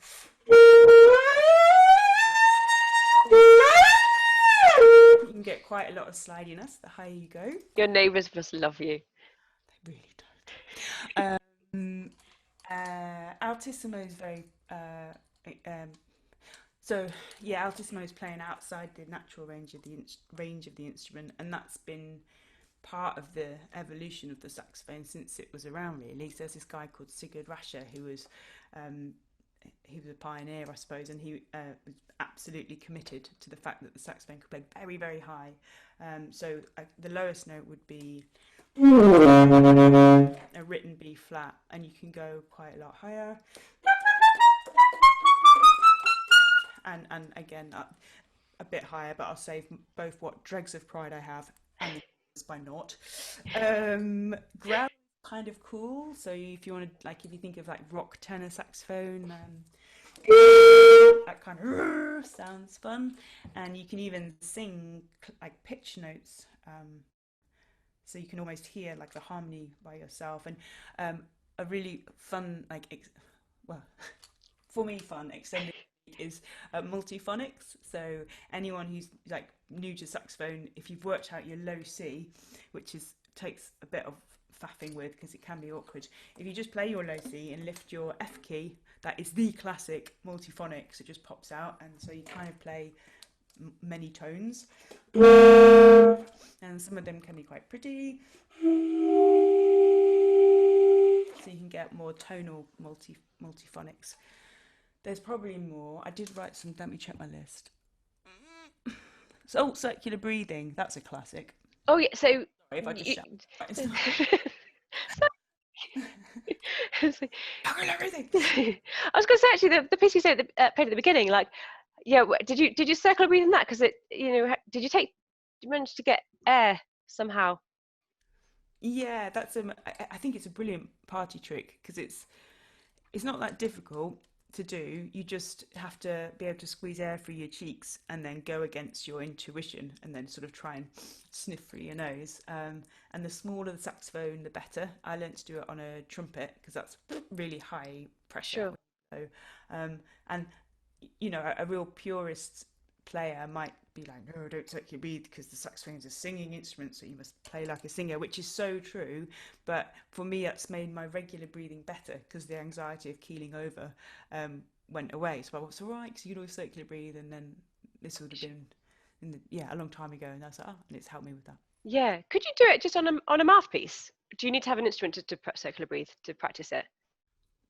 You can get quite a lot of slidiness the higher you go. Your neighbours must love you. They really don't. Altissimo is very. So yeah, altissimo is playing outside the natural range of the instrument, and that's been part of the evolution of the saxophone since it was around. Really, so there's this guy called Sigurd Rascher who was a pioneer, I suppose, and he was absolutely committed to the fact that the saxophone could play very, very high. So the lowest note would be a written B flat, and you can go quite a lot higher. And again, a bit higher, but I'll save both what dregs of pride I have and by naught. Growl is kind of cool. So if you want to, like, if you think of like rock tenor saxophone, that kind of sounds fun. And you can even sing like pitch notes. So you can almost hear like the harmony by yourself. And a really fun, for me, fun extended is multiphonics. So anyone who's like new to saxophone, if you've worked out your low C, which takes a bit of faffing with because it can be awkward, if you just play your low C and lift your F key, that is the classic multiphonics. It just pops out, and so you kind of play many tones, and some of them can be quite pretty, so you can get more tonal multiphonics. There's probably more. I did write some. Let me check my list. So, circular breathing. That's a classic. Oh yeah. So. Sorry if I just shout. I was going to say actually the piece you said played at the beginning, like, yeah. Did you circle breathe in that? Because it, did you manage to get air somehow? Yeah, that's I think it's a brilliant party trick because it's not that difficult to do. You just have to be able to squeeze air through your cheeks and then go against your intuition and then sort of try and sniff through your nose. And the smaller the saxophone, the better. I learned to do it on a trumpet because that's really high pressure. Sure. So, and a real purist player might be like, no, don't circular breathe because the saxophone is a singing instrument, so you must play like a singer, which is so true. But for me, that's made my regular breathing better because the anxiety of keeling over went away. So I was all right because you could always circular breathe, and then this would have been a long time ago, and I was like, and it's helped me with that. Yeah. Could you do it just on a mouthpiece? Do you need to have an instrument to circular breathe to practice it?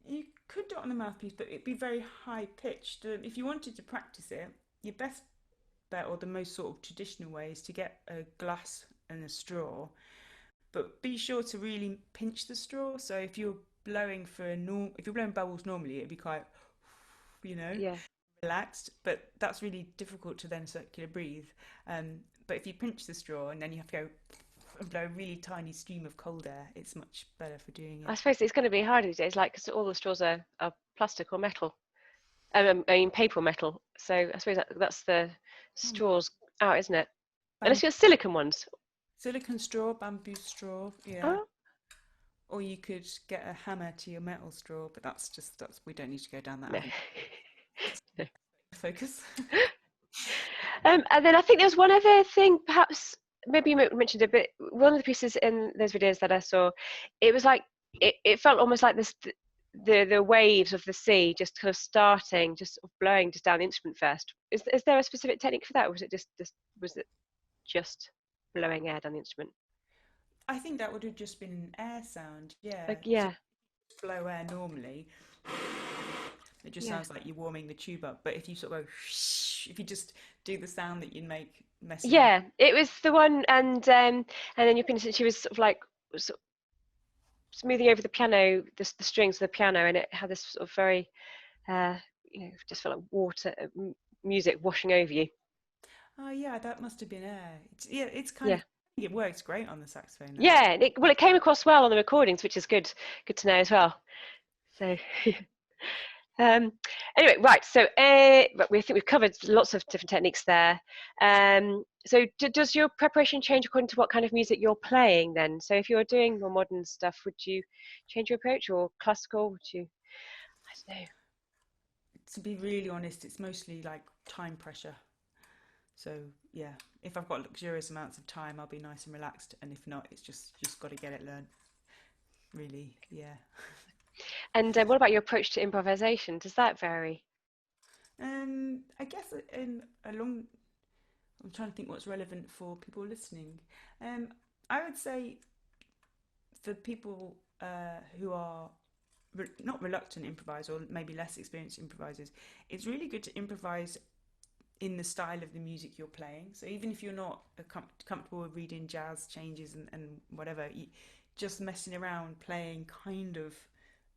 You could do it on the mouthpiece, but it'd be very high pitched. If you wanted to practice it, your best bet, or the most sort of traditional way, is to get a glass and a straw, but be sure to really pinch the straw. So if you're blowing bubbles normally, it'd be quite, Yeah. relaxed, but that's really difficult to then circular breathe. But if you pinch the straw and then you have to go and blow a really tiny stream of cold air, it's much better for doing it. I suppose it's going to be hard these days, like, because all the straws are plastic or metal. I mean, paper or metal. So I suppose that's the straws out, isn't it? Unless you got silicone ones. Silicone straw, bamboo straw, yeah. Oh. Or you could get a hammer to your metal straw, but that's we don't need to go down that No. avenue. No. Focus. And then I think there's one other thing, perhaps maybe you mentioned a bit. One of the pieces in those videos that I saw, it was like it felt almost like this. The waves of the sea just kind of starting, just sort of blowing just down the instrument first. Is there a specific technique for that, or was it just blowing air down the instrument? I think that would have just been an air sound, yeah. Like, yeah. So blow air normally, it just sounds like you're warming the tube up. But if you sort of go, if you just do the sound that you'd make messing. Yeah, it was the one, and then your pianist, she was sort of like smoothing over the piano, the strings of the piano, and it had this sort of very, just felt like water, music washing over you. Oh yeah, that must have been air. It's kind Yeah. of, it works great on the saxophone though. Yeah, it came across well on the recordings, which is good to know as well. So, anyway, right. So, we think we've covered lots of different techniques there. So, does your preparation change according to what kind of music you're playing then? So, if you're doing more modern stuff, would you change your approach, or classical? Would you? I don't know. To be really honest, it's mostly like time pressure. So yeah, if I've got luxurious amounts of time, I'll be nice and relaxed, and if not, it's just got to get it learned. Really, yeah. And what about your approach to improvisation? Does that vary? I guess along, I'm trying to think what's relevant for people listening. I would say for people who are not reluctant improvisers, or maybe less experienced improvisers, it's really good to improvise in the style of the music you're playing. So even if you're not comfortable with reading jazz changes and whatever, just messing around playing kind of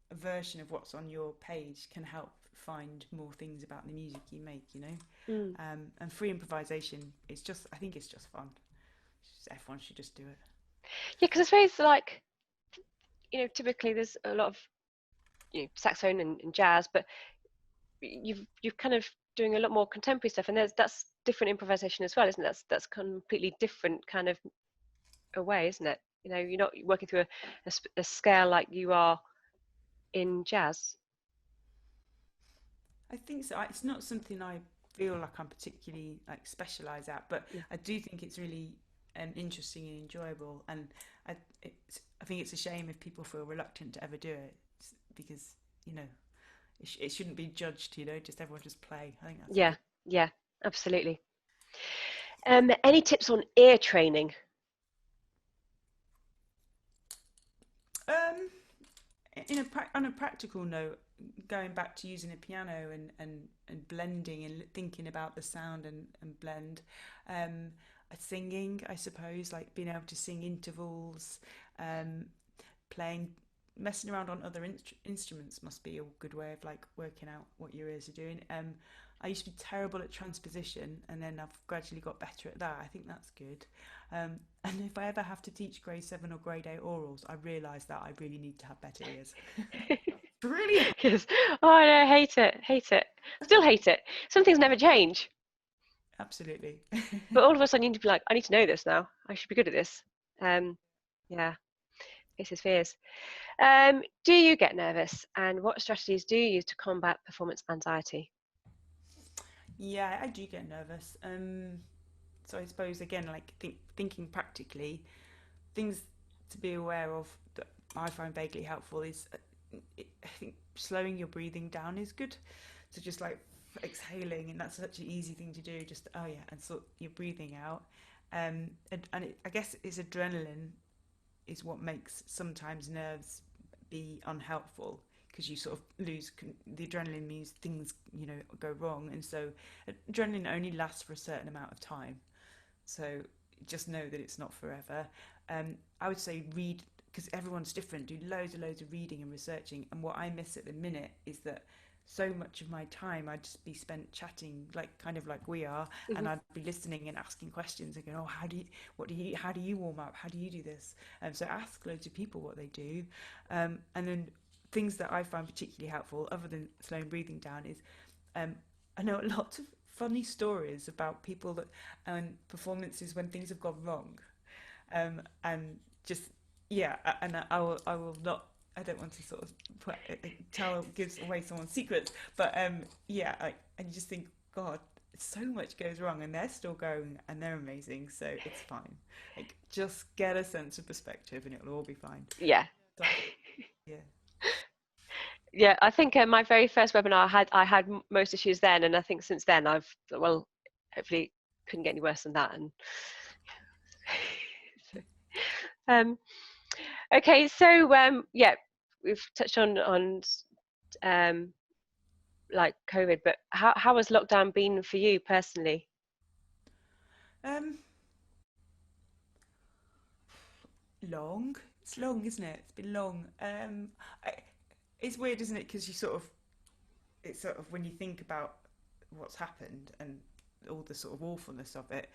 a version of what's on your page can help find more things about the music you make, you know. And free improvisation, I think it's just fun. Everyone should just do it. Yeah, because I suppose, like, typically there's a lot of saxophone and jazz, but you've kind of doing a lot more contemporary stuff, and that's different improvisation as well, isn't it? That's completely different kind of a way, isn't it? You're not working through a scale like you are in jazz. I think so. It's not something I feel like I'm particularly like specialised at, but Yeah. I do think it's really interesting and enjoyable. And I think it's a shame if people feel reluctant to ever do it, because it shouldn't be judged. Just everyone just play. I think that's good. Yeah, absolutely. Any tips on ear training? On a practical note, going back to using a piano and blending and thinking about the sound and blend, singing, I suppose, like being able to sing intervals, playing, messing around on other instruments must be a good way of like working out what your ears are doing. I used to be terrible at transposition, and then I've gradually got better at that. I think that's good. And if I ever have to teach grade 7 or grade 8 orals, I realise that I really need to have better ears. Really? Yes. Oh, I hate it. Still hate it. Some things never change. Absolutely. But all of us, I need to be like, I need to know this now. I should be good at this. Yeah, faces fears. Do you get nervous, and what strategies do you use to combat performance anxiety? Yeah, I do get nervous. So I suppose again, like thinking practically, things to be aware of that I find vaguely helpful is, I think slowing your breathing down is good. So just like exhaling, and that's such an easy thing to do. Just and sort your breathing out. I guess it's adrenaline is what makes sometimes nerves be unhelpful, because you sort of lose the adrenaline means things go wrong, and so adrenaline only lasts for a certain amount of time. So just know that it's not forever. I would say read, because everyone's different. Do loads of reading and researching. And what I miss at the minute is that so much of my time I'd just be spent chatting, like kind of like we are, Mm-hmm. and I'd be listening and asking questions and going, oh, how do you warm up? How do you do this? So ask loads of people what they do, and then things that I find particularly helpful, other than slowing breathing down, is I know a lot of funny stories about people that and performances when things have gone wrong, and just and I will not. I don't want to sort of gives away someone's secrets, but and you just think, God, so much goes wrong, and they're still going, and they're amazing, so it's fine. Like, just get a sense of perspective, and it'll all be fine. Yeah. Yeah. Yeah, I think my very first webinar, I had most issues then, and I think since then I've, well, hopefully couldn't get any worse than that. And so, okay, so yeah, we've touched on like COVID, but how has lockdown been for you personally? Long. It's long, isn't it? It's been long. It's weird, isn't it? Because it's sort of when you think about what's happened and all the sort of awfulness of it,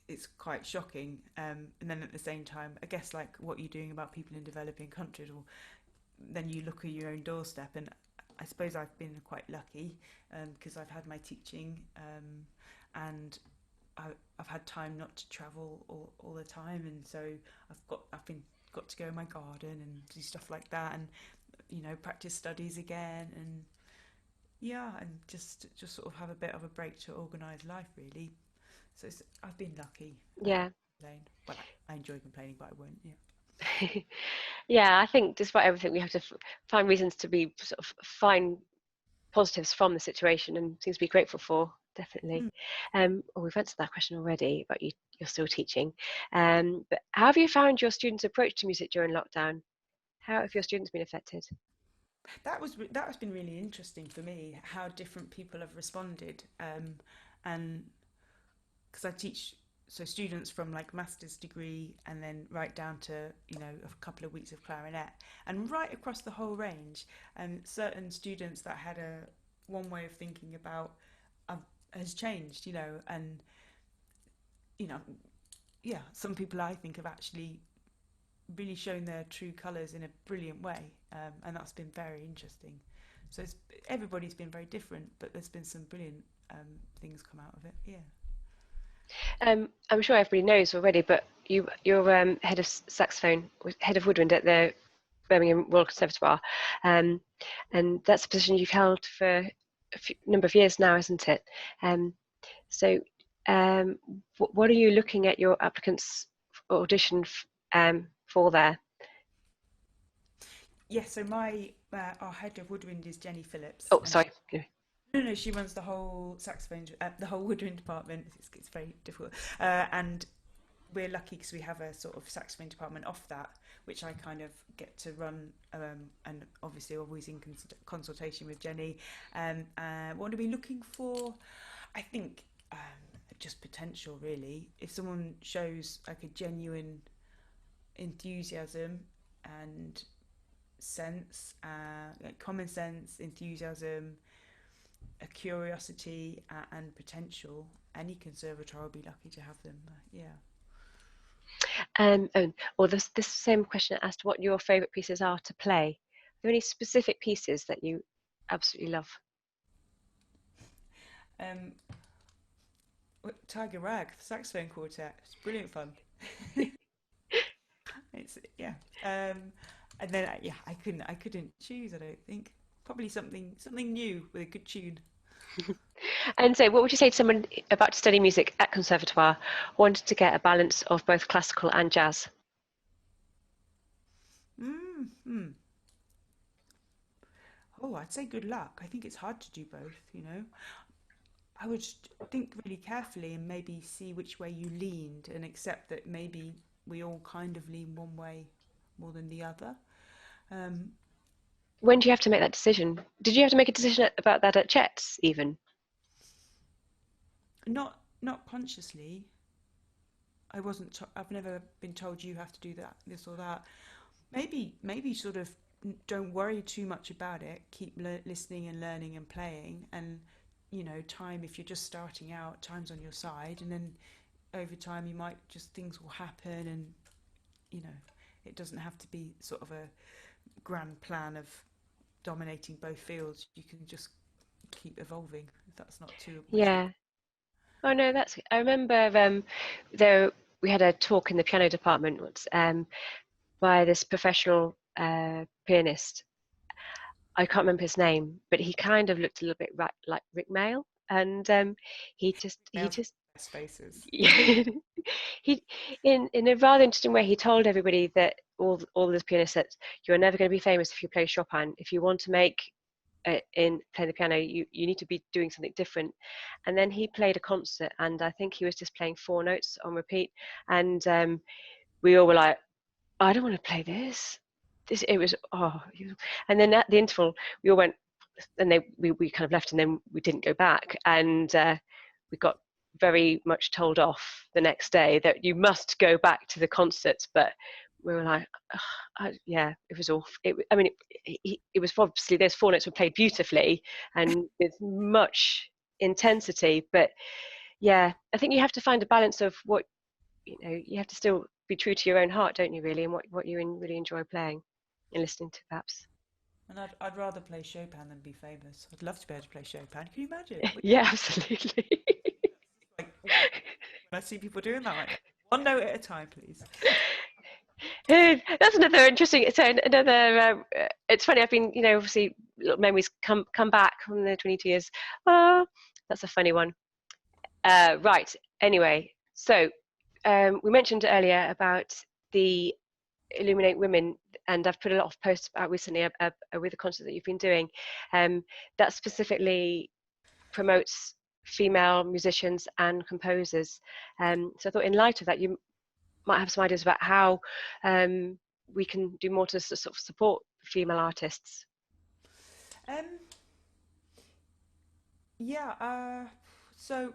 it's quite shocking. And then at the same time, I guess like what you're doing about people in developing countries, or then you look at your own doorstep. And I suppose I've been quite lucky because I've had my teaching and I've had time not to travel all the time, and so got to go in my garden and do stuff like that, and practice studies again, and and just sort of have a bit of a break to organise life really. So I've been lucky. Yeah. Well, I enjoy complaining, but I won't. Yeah. Yeah, I think despite everything, we have to find reasons to be sort of find positives from the situation and things to be grateful for. Definitely. We've answered that question already, but you're still teaching. But how have you found your students' approach to music during lockdown? How have your students been affected? That has been really interesting for me, how different people have responded, and because I teach students from like master's degree and then right down to a couple of weeks of clarinet, and right across the whole range, and certain students that had one way of thinking about has changed, and some people I think have actually really shown their true colours in a brilliant way, and that's been very interesting. So everybody's been very different, but there's been some brilliant things come out of it. I'm sure everybody knows already, but you're head of saxophone, head of woodwind at the Birmingham Royal Conservatoire, and that's a position you've held for a number of years now, isn't it? So what are you looking at your applicants audition for there? Yes, so our head of woodwind is Jenny Phillips. Oh, sorry. No, she runs the whole saxophone, the whole woodwind department. It's very difficult, and we're lucky because we have a sort of saxophone department off that, which I kind of get to run, and obviously always in consultation with Jenny. What are we looking for? I think just potential, really. If someone shows like a genuine enthusiasm and sense, like common sense, enthusiasm, a curiosity and potential, any conservatoire will be lucky to have them. Or this same question asked what your favourite pieces are to play. Are there any specific pieces that you absolutely love? Tiger Rag, the saxophone quartet. It's brilliant fun. And then I couldn't choose. I don't think. Probably something new with a good tune. And so what would you say to someone about to study music at Conservatoire, wanted to get a balance of both classical and jazz? Oh, I'd say good luck. I think it's hard to do both, I would think really carefully and maybe see which way you leaned, and accept that maybe we all kind of lean one way more than the other. When do you have to make that decision? Did you have to make a decision about that at Chet's even? Not consciously. I've never been told you have to do that, this or that. Maybe sort of don't worry too much about it. Keep listening and learning and playing, and time, if you're just starting out, time's on your side, and then over time things will happen, and it doesn't have to be sort of a grand plan of dominating both fields. You can just keep evolving. That's not too much. Yeah. Oh no, I remember we had a talk in the piano department once by this professional pianist. I can't remember his name, but he kind of looked a little bit like Rick Mail, and he just spaces. He in a rather interesting way, he told everybody that all the pianists that you're never going to be famous if you play Chopin. If you want to make in playing the piano, you need to be doing something different. And then he played a concert, and I think he was just playing 4 notes on repeat, and we all were like, I don't want to play this. It was and then at the interval we all went, and we kind of left, and then we didn't go back, and we got very much told off the next day that you must go back to the concerts, but we were like, yeah, it was awful. It was obviously those four notes were played beautifully and with much intensity, but yeah, I think you have to find a balance of what, you have to still be true to your own heart, don't you, really, and what you really enjoy playing and listening to, perhaps. And I'd rather play Chopin than be famous. I'd love to be able to play Chopin. Can you imagine? Yeah, absolutely. Like, when I see people doing that, like, one note at a time, please. That's another interesting. So another. It's funny. I've been, obviously, little memories come back from the 22 years. Oh, that's a funny one. Right. Anyway, so we mentioned earlier about the Illuminate Women, and I've put a lot of posts out recently with the concert that you've been doing. That specifically promotes female musicians and composers. So I thought, in light of that, you might have some ideas about how we can do more to sort of support female artists. Yeah. So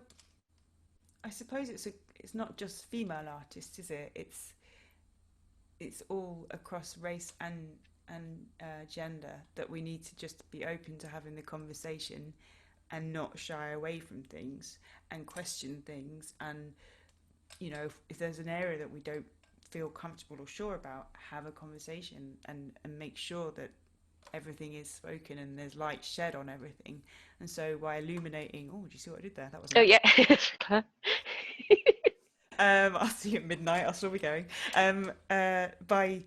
I suppose it's not just female artists, is it? It's all across race and gender, that we need to just be open to having the conversation and not shy away from things and question things. And if there's an area that we don't feel comfortable or sure about, have a conversation and make sure that everything is spoken and there's light shed on everything. And so by illuminating, do you see what I did there? That was Yeah. I'll see you at midnight. I'll still be going. By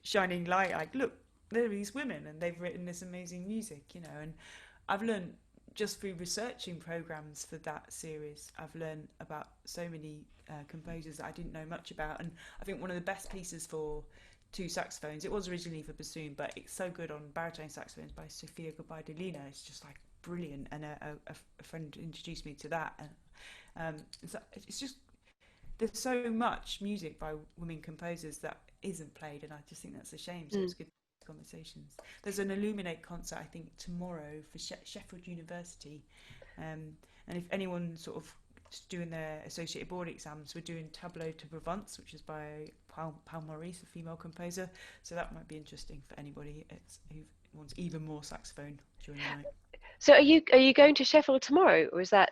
shining light, like, look, there are these women and they've written this amazing music, and I've learned just through researching programs for that series, I've learned about so many composers that I didn't know much about. And I think one of the best pieces for two saxophones, it was originally for bassoon, but it's so good on baritone saxophones, by Sofia Gubaidulina. It's just like brilliant, and a friend introduced me to that. And it's just, there's so much music by women composers that isn't played, and I just think that's a shame. So it's good conversations. There's an Illuminate concert, I think, tomorrow for Sheffield University, and if anyone sort of doing their associated board exams, we're doing Tableau to Provence, which is by Paul Maurice, a female composer. So that might be interesting for anybody who wants even more saxophone during the night. So are you going to Sheffield tomorrow, or is that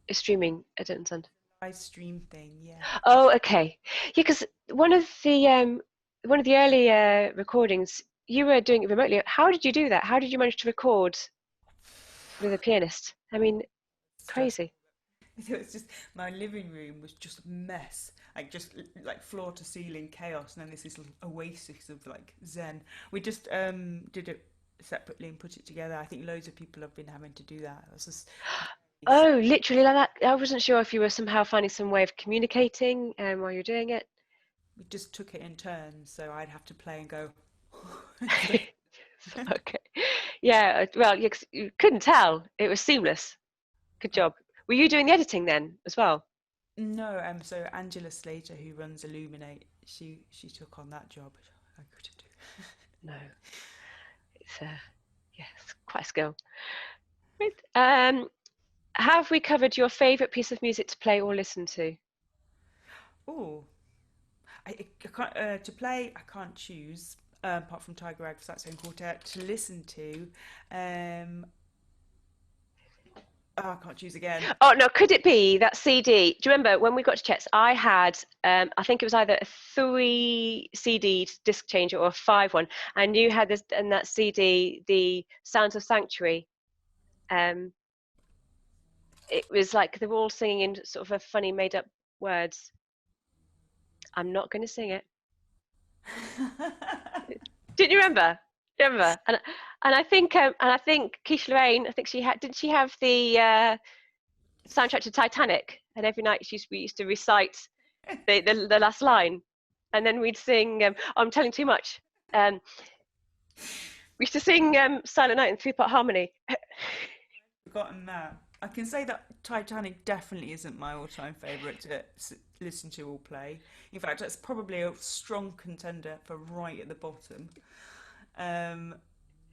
a streaming? I don't understand. Live stream thing, yeah. Oh, okay. Yeah, because one of the early recordings, you were doing it remotely. How did you do that? How did you manage to record with a pianist? I mean, crazy. It's just, my living room was just a mess, like floor to ceiling chaos, and then this oasis of like zen. We just did it separately and put it together. I think loads of people have been having to do that. It was just, oh, literally like that. I wasn't sure if you were somehow finding some way of communicating while you're doing it. We just took it in turns, so I'd have to play and go. Okay. Yeah. Well, you couldn't tell. It was seamless. Good job. Were you doing the editing then as well? No. So Angela Slater, who runs Illuminate, she took on that job. I couldn't do. No. It's quite a skill. Right. Have we covered your favourite piece of music to play or listen to? Oh, I can't, to play, I can't choose, apart from Tiger Rag for Saxophone Quartet. To listen to, I can't choose again. Oh no, could it be that CD? Do you remember when we got to Chet's, I had, I think it was either a 3 CD disc changer or a 5 one, and you had this and that CD, the Sounds of Sanctuary. It was like they were all singing in sort of a funny made up words. I'm not going to sing it. Didn't you remember? And I think Keisha Lorraine, I think didn't she have the soundtrack to Titanic? And every night we used to recite the last line, and then we'd sing. I'm telling too much. We used to sing Silent Night in 3-part harmony. Forgotten that. I can say that Titanic definitely isn't my all-time favourite to listen to or play. In fact, that's probably a strong contender for right at the bottom.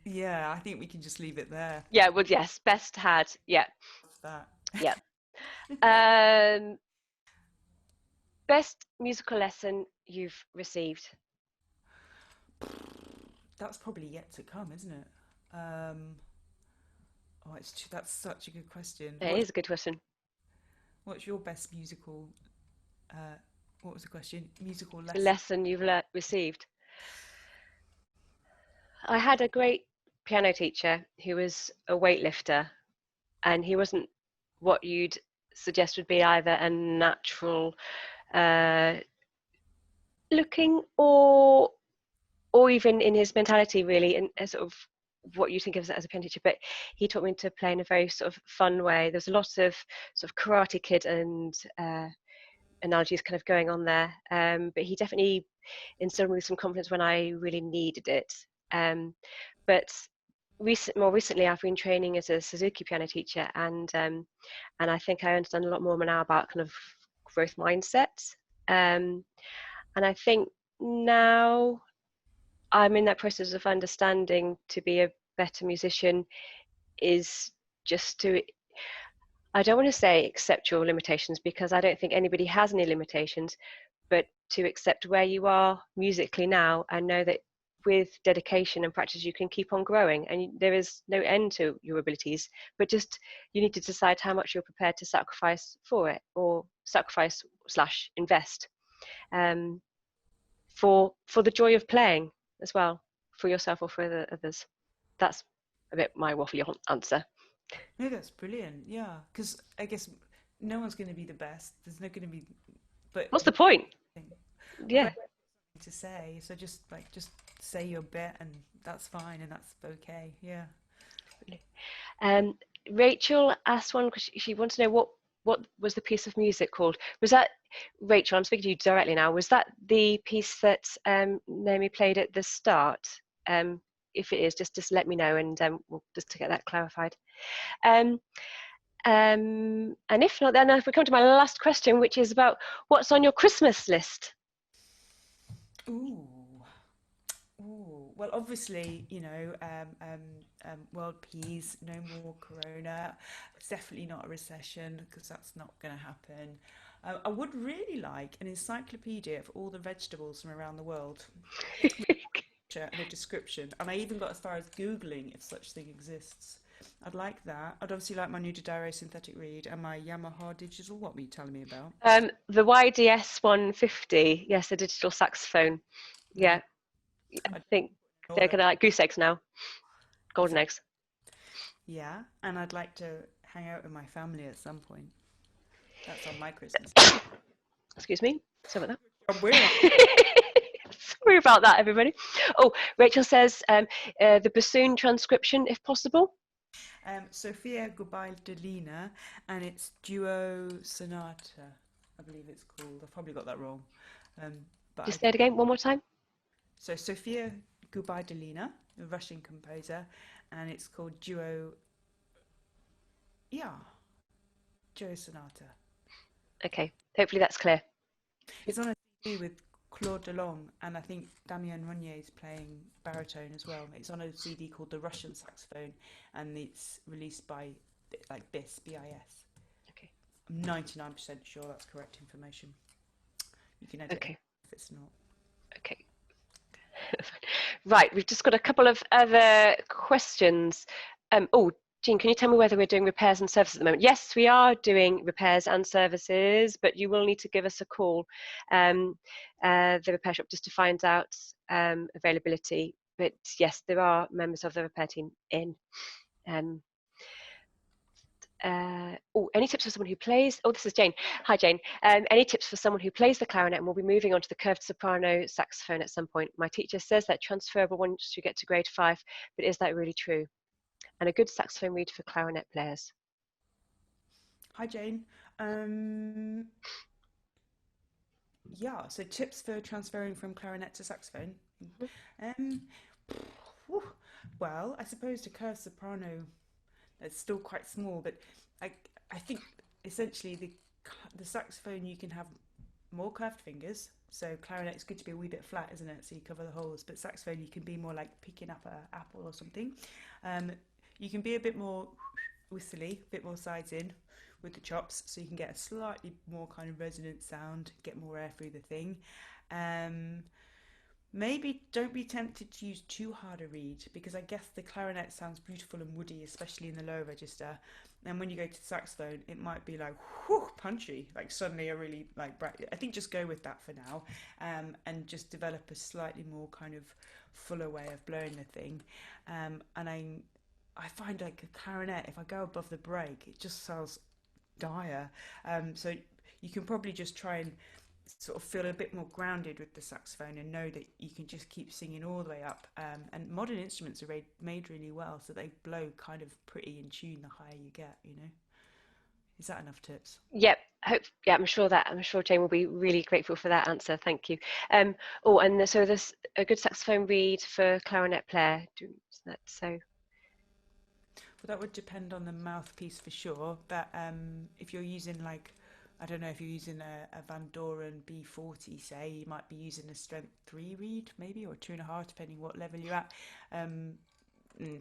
Yeah, I think we can just leave it there. Yeah, well, yes, best had. Yeah. What's that? Yeah. Best musical lesson you've received? That's probably yet to come, isn't it? Oh, that's such a good question. It is a good question. What's your best musical? Uh, what was the question? Musical The lesson. lesson you've received. I had a great piano teacher who was a weightlifter, and he wasn't what you'd suggest would be either a natural looking or even in his mentality, really, and sort of what you think of as a piano teacher. But he taught me to play in a very sort of fun way. There's a lot of sort of Karate Kid and analogies kind of going on there, but he definitely instilled me with some confidence when I really needed it. But more recently, I've been training as a Suzuki piano teacher, and I think I understand a lot more now about kind of growth mindset. And I think now I'm in that process of understanding to be a better musician is just to, I don't want to say accept your limitations, because I don't think anybody has any limitations, but to accept where you are musically now and know that with dedication and practice you can keep on growing, and there is no end to your abilities, but just you need to decide how much you're prepared to sacrifice for it, or sacrifice / invest, for the joy of playing as well, for yourself or for the others. That's a bit my waffly answer. No, that's brilliant. Yeah, because I guess no one's going to be the best. There's not going to be, but What's the point? but Yeah. to say, so just say your bit, and that's fine, and that's okay. Yeah. Um, Rachel asked one because she wants to know what was the piece of music called. Was that, Rachel, I'm speaking to you directly now, was that the piece that Naomi played at the start? If it is, just let me know, and we'll just to get that clarified. And if not, then if we come to my last question, which is about what's on your Christmas list. Ooh. Ooh. Well, obviously, world peace, no more corona. It's definitely not a recession, because that's not going to happen. I would really like an encyclopedia of all the vegetables from around the world, and a description. And I even got as far as Googling if such thing exists. I'd like that. I'd obviously like my new D'Addario synthetic reed and my Yamaha digital. What were you telling me about? The YDS 150, yes, a digital saxophone. Yeah, I think they're kind of like goose eggs now, golden eggs. Yeah, and I'd like to hang out with my family at some point. That's on my Christmas. Excuse me. Sorry about I'm weird. that. Sorry about that, everybody. Oh, Rachel says the bassoon transcription, if possible. Sofia Gubajdulina, and it's Duo Sonata, I believe it's called. I've probably got that wrong. But Just say it again one more time. So Sofia Gubajdulina, a Russian composer, and it's called Duo Sonata. Okay, hopefully that's clear. It's on a CD with Claude Delong, and I think Damien Renier is playing baritone as well. It's on a CD called The Russian Saxophone, and it's released by BIS, B-I-S. Okay. I'm 99% sure that's correct information. You can edit it if it's not. Okay. Right, we've just got a couple of other questions. Jean, can you tell me whether we're doing repairs and services at the moment? Yes, we are doing repairs and services, but you will need to give us a call, the repair shop, just to find out availability. But yes, there are members of the repair team in. Any tips for someone who plays? Oh, this is Jane. Hi, Jane. Any tips for someone who plays the clarinet and will be moving on to the curved soprano saxophone at some point? My teacher says that transferable once you get to grade 5, but is that really true? And a good saxophone read for clarinet players. Hi, Jane. Yeah, so tips for transferring from clarinet to saxophone. Well, I suppose the curved soprano, it's still quite small, but I think essentially the saxophone, you can have more curved fingers. So clarinet is good to be a wee bit flat, isn't it? So you cover the holes. But saxophone, you can be more like picking up an apple or something. You can be a bit more whistly, a bit more sides in, with the chops, so you can get a slightly more kind of resonant sound, get more air through the thing. Maybe don't be tempted to use too hard a reed, because I guess the clarinet sounds beautiful and woody, especially in the low register. And when you go to the saxophone, it might be like whew, punchy, like suddenly a really like bright. I think just go with that for now, and just develop a slightly more kind of fuller way of blowing the thing. And I find like a clarinet, if I go above the break, it just sounds dire. So you can probably just try and sort of feel a bit more grounded with the saxophone and know that you can just keep singing all the way up. And modern instruments are made really well, so they blow kind of pretty in tune the higher you get, you know. Is that enough tips? Yep. I'm sure Jane will be really grateful for that answer. Thank you. So there's a good saxophone reed for clarinet player. So Well, that would depend on the mouthpiece for sure. But if you're using like, I don't know, if you're using a Van Doren B40, say, you might be using a strength 3 reed, maybe, or 2.5, depending what level you're at.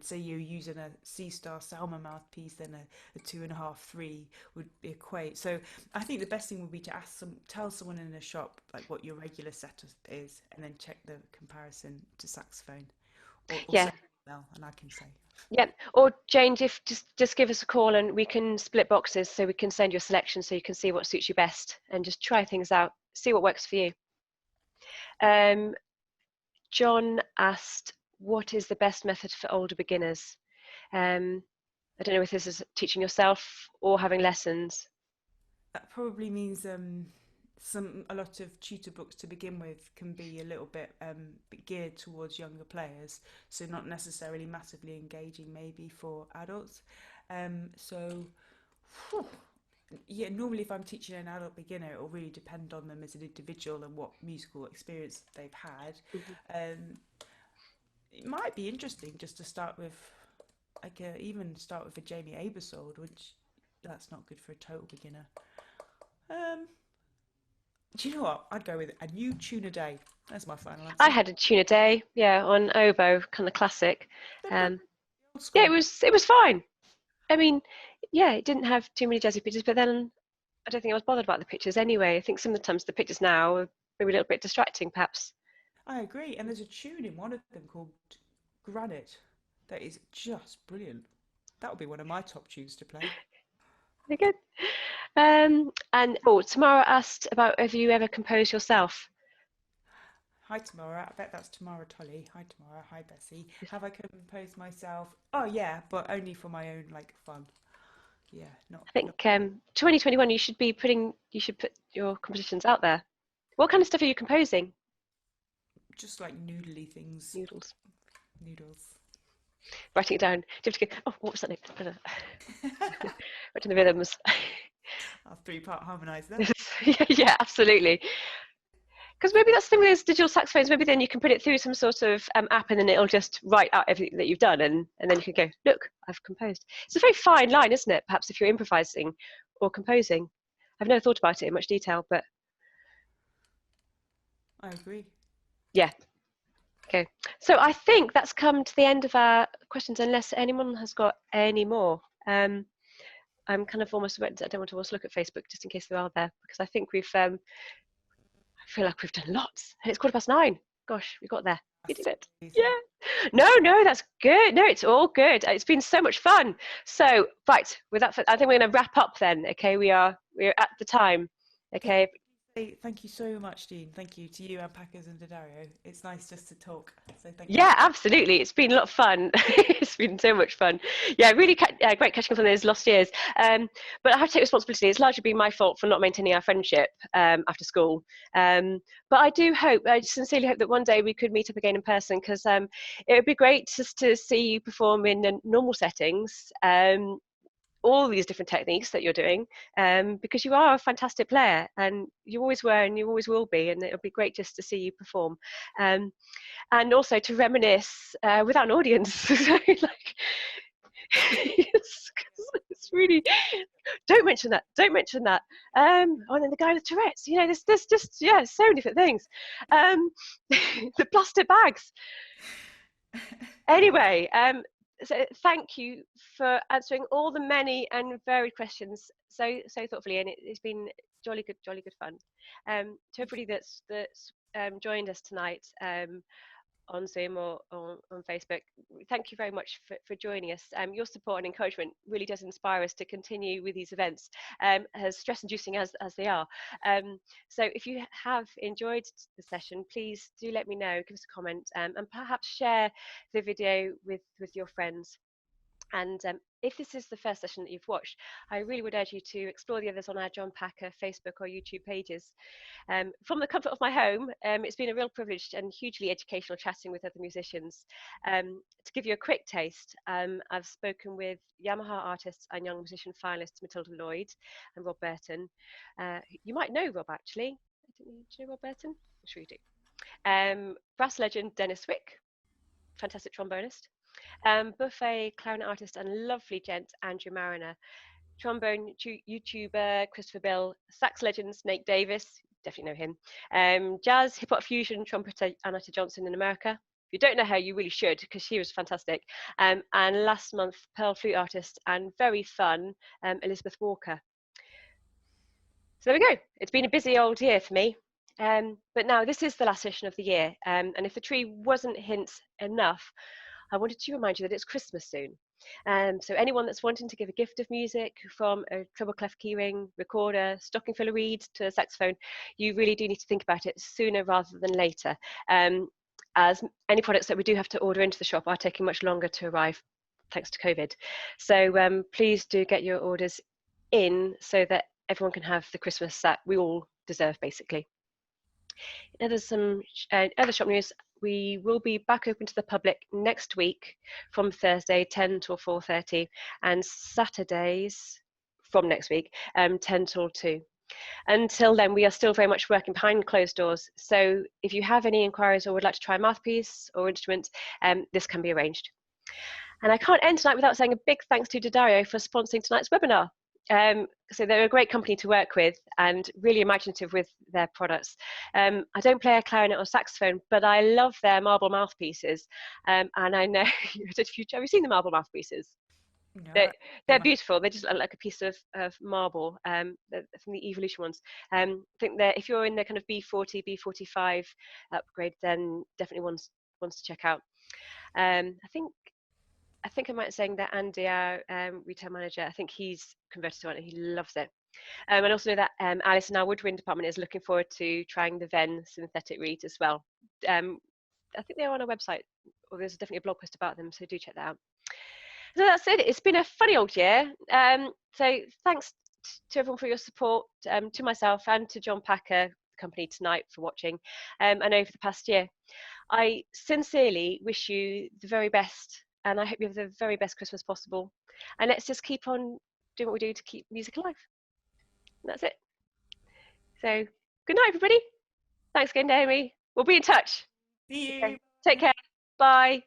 Say you're using a C-Star Salma mouthpiece, then a 2.5, 3 would equate. So I think the best thing would be to tell someone in the shop like what your regular setup is, and then check the comparison to saxophone. Or yeah. send an email and I can say. Yeah, or Jane, if just give us a call and we can split boxes, so we can send you a selection so you can see what suits you best and just try things out, see what works for you. John asked, what is the best method for older beginners? I don't know if this is teaching yourself or having lessons. That probably means a lot of tutor books to begin with can be a little bit geared towards younger players, so not necessarily massively engaging maybe for adults. Yeah, normally if I'm teaching an adult beginner, it will really depend on them as an individual and what musical experience they've had. It might be interesting just to start with, even start with a Jamie Aebersold, which that's not good for a total beginner. Do you know what? I'd go with a new tune a day. That's my final answer. I had a tune a day, yeah, on oboe, kind of classic. Yeah, it was fine. I mean, yeah, it didn't have too many jazzy pictures, but then I don't think I was bothered about the pictures anyway. I think sometimes the pictures now are maybe a little bit distracting, perhaps. I agree, and there's a tune in one of them called Granite that is just brilliant. That would be one of my top tunes to play. Very good. And Tamara asked about, have you ever composed yourself? Hi Tamara, I bet that's Tamara Tully. Hi Tamara, hi Bessie. Have I composed myself? Oh yeah, but only for my own like fun. Yeah, not. I think 2021 you should put your compositions out there. What kind of stuff are you composing? Just like noodly things. Noodles. Writing it down. Do you have to go, oh, what was that note? Writing the rhythms. I'll 3-part harmonise that. Yeah, absolutely. Because maybe that's the thing with those digital saxophones, maybe then you can put it through some sort of app and then it'll just write out everything that you've done, and then you can go, look, I've composed. It's a very fine line, isn't it? Perhaps if you're improvising or composing. I've never thought about it in much detail, but... I agree. Yeah. Okay. So I think that's come to the end of our questions, unless anyone has got any more. I'm kind of almost, I don't want to almost look at Facebook just in case they are there, because I think we've... I feel like we've done lots, and it's 9:15. Gosh, we got there. We did it. Yeah. No, that's good. No, it's all good. It's been so much fun. So, right, with that, I think we're going to wrap up then. Okay, we're at the time. Okay. Thank you so much, Jean. Thank you to you and Packers and D'Addario. It's nice just to talk. So thank you. Yeah, absolutely. It's been a lot of fun. It's been so much fun. Yeah, really great catching up on those lost years. But I have to take responsibility. It's largely been my fault for not maintaining our friendship after school. But I sincerely hope that one day we could meet up again in person, because it would be great just to see you perform in normal settings. All these different techniques that you're doing, because you are a fantastic player, and you always were and you always will be, and it'll be great just to see you perform, and also to reminisce without an audience. It's really, don't mention that, and then the guy with Tourette's, there's just so many different things, the plastic bags. Anyway, so thank you for answering all the many and varied questions so thoughtfully, and it's been jolly good fun. To everybody that's joined us tonight on Zoom or on Facebook, thank you very much for joining us. Your support and encouragement really does inspire us to continue with these events, as stress-inducing as they are. So if you have enjoyed the session, please do let me know, give us a comment, and perhaps share the video with your friends. And if this is the first session that you've watched, I really would urge you to explore the others on our John Packer Facebook or YouTube pages. From the comfort of my home, it's been a real privilege and hugely educational chatting with other musicians. To give you a quick taste, I've spoken with Yamaha artist and young musician finalist Matilda Lloyd and Rob Burton. You might know Rob, actually. Do you know Rob Burton? I'm sure you do. Brass legend Dennis Wick, fantastic trombonist. Buffet clarinet artist and lovely gent Andrew Mariner, trombone YouTuber Christopher Bill, sax legend Snake Davis, definitely know him, jazz hip hop fusion trumpeter Anita Johnson in America. If you don't know her, you really should, because she was fantastic. And last month, pearl flute artist and very fun Elizabeth Walker. So there we go. It's been a busy old year for me. But now this is the last session of the year, and if the tree wasn't hint enough, I wanted to remind you that it's Christmas soon. So anyone that's wanting to give a gift of music, from a treble clef keyring, recorder, stocking filler reed to a saxophone, you really do need to think about it sooner rather than later, as any products that we do have to order into the shop are taking much longer to arrive thanks to COVID. So please do get your orders in so that everyone can have the Christmas that we all deserve, basically. Now, there's some other shop news. We will be back open to the public next week from Thursday 10 till 4:30, and Saturdays from next week 10 till 2. Until then, we are still very much working behind closed doors. So if you have any inquiries or would like to try a mouthpiece or instrument, this can be arranged. And I can't end tonight without saying a big thanks to D'Addario for sponsoring tonight's webinar. So they're a great company to work with and really imaginative with their products. I don't play a clarinet or saxophone, but I love their marble mouthpieces. And I know, have you seen the marble mouthpieces? No, they're beautiful. They just look like a piece of marble, from the Evolution ones. I think that if you're in the kind of B40, B45 upgrade, then definitely ones to check out. I think I might be saying that Andy, our retail manager, I think he's converted to one and he loves it. And also know that Alice in our woodwind department is looking forward to trying the Venn synthetic reeds as well. I think they're on our website, or there's definitely a blog post about them, so do check that out. So that's it. It's been a funny old year. So thanks to everyone for your support, to myself and to John Packer, the company tonight, for watching, and over the past year. I sincerely wish you the very best, and I hope you have the very best Christmas possible. And let's just keep on doing what we do to keep music alive. And that's it. So good night, everybody. Thanks again, Naomi. We'll be in touch. See you. Okay. Take care. Bye.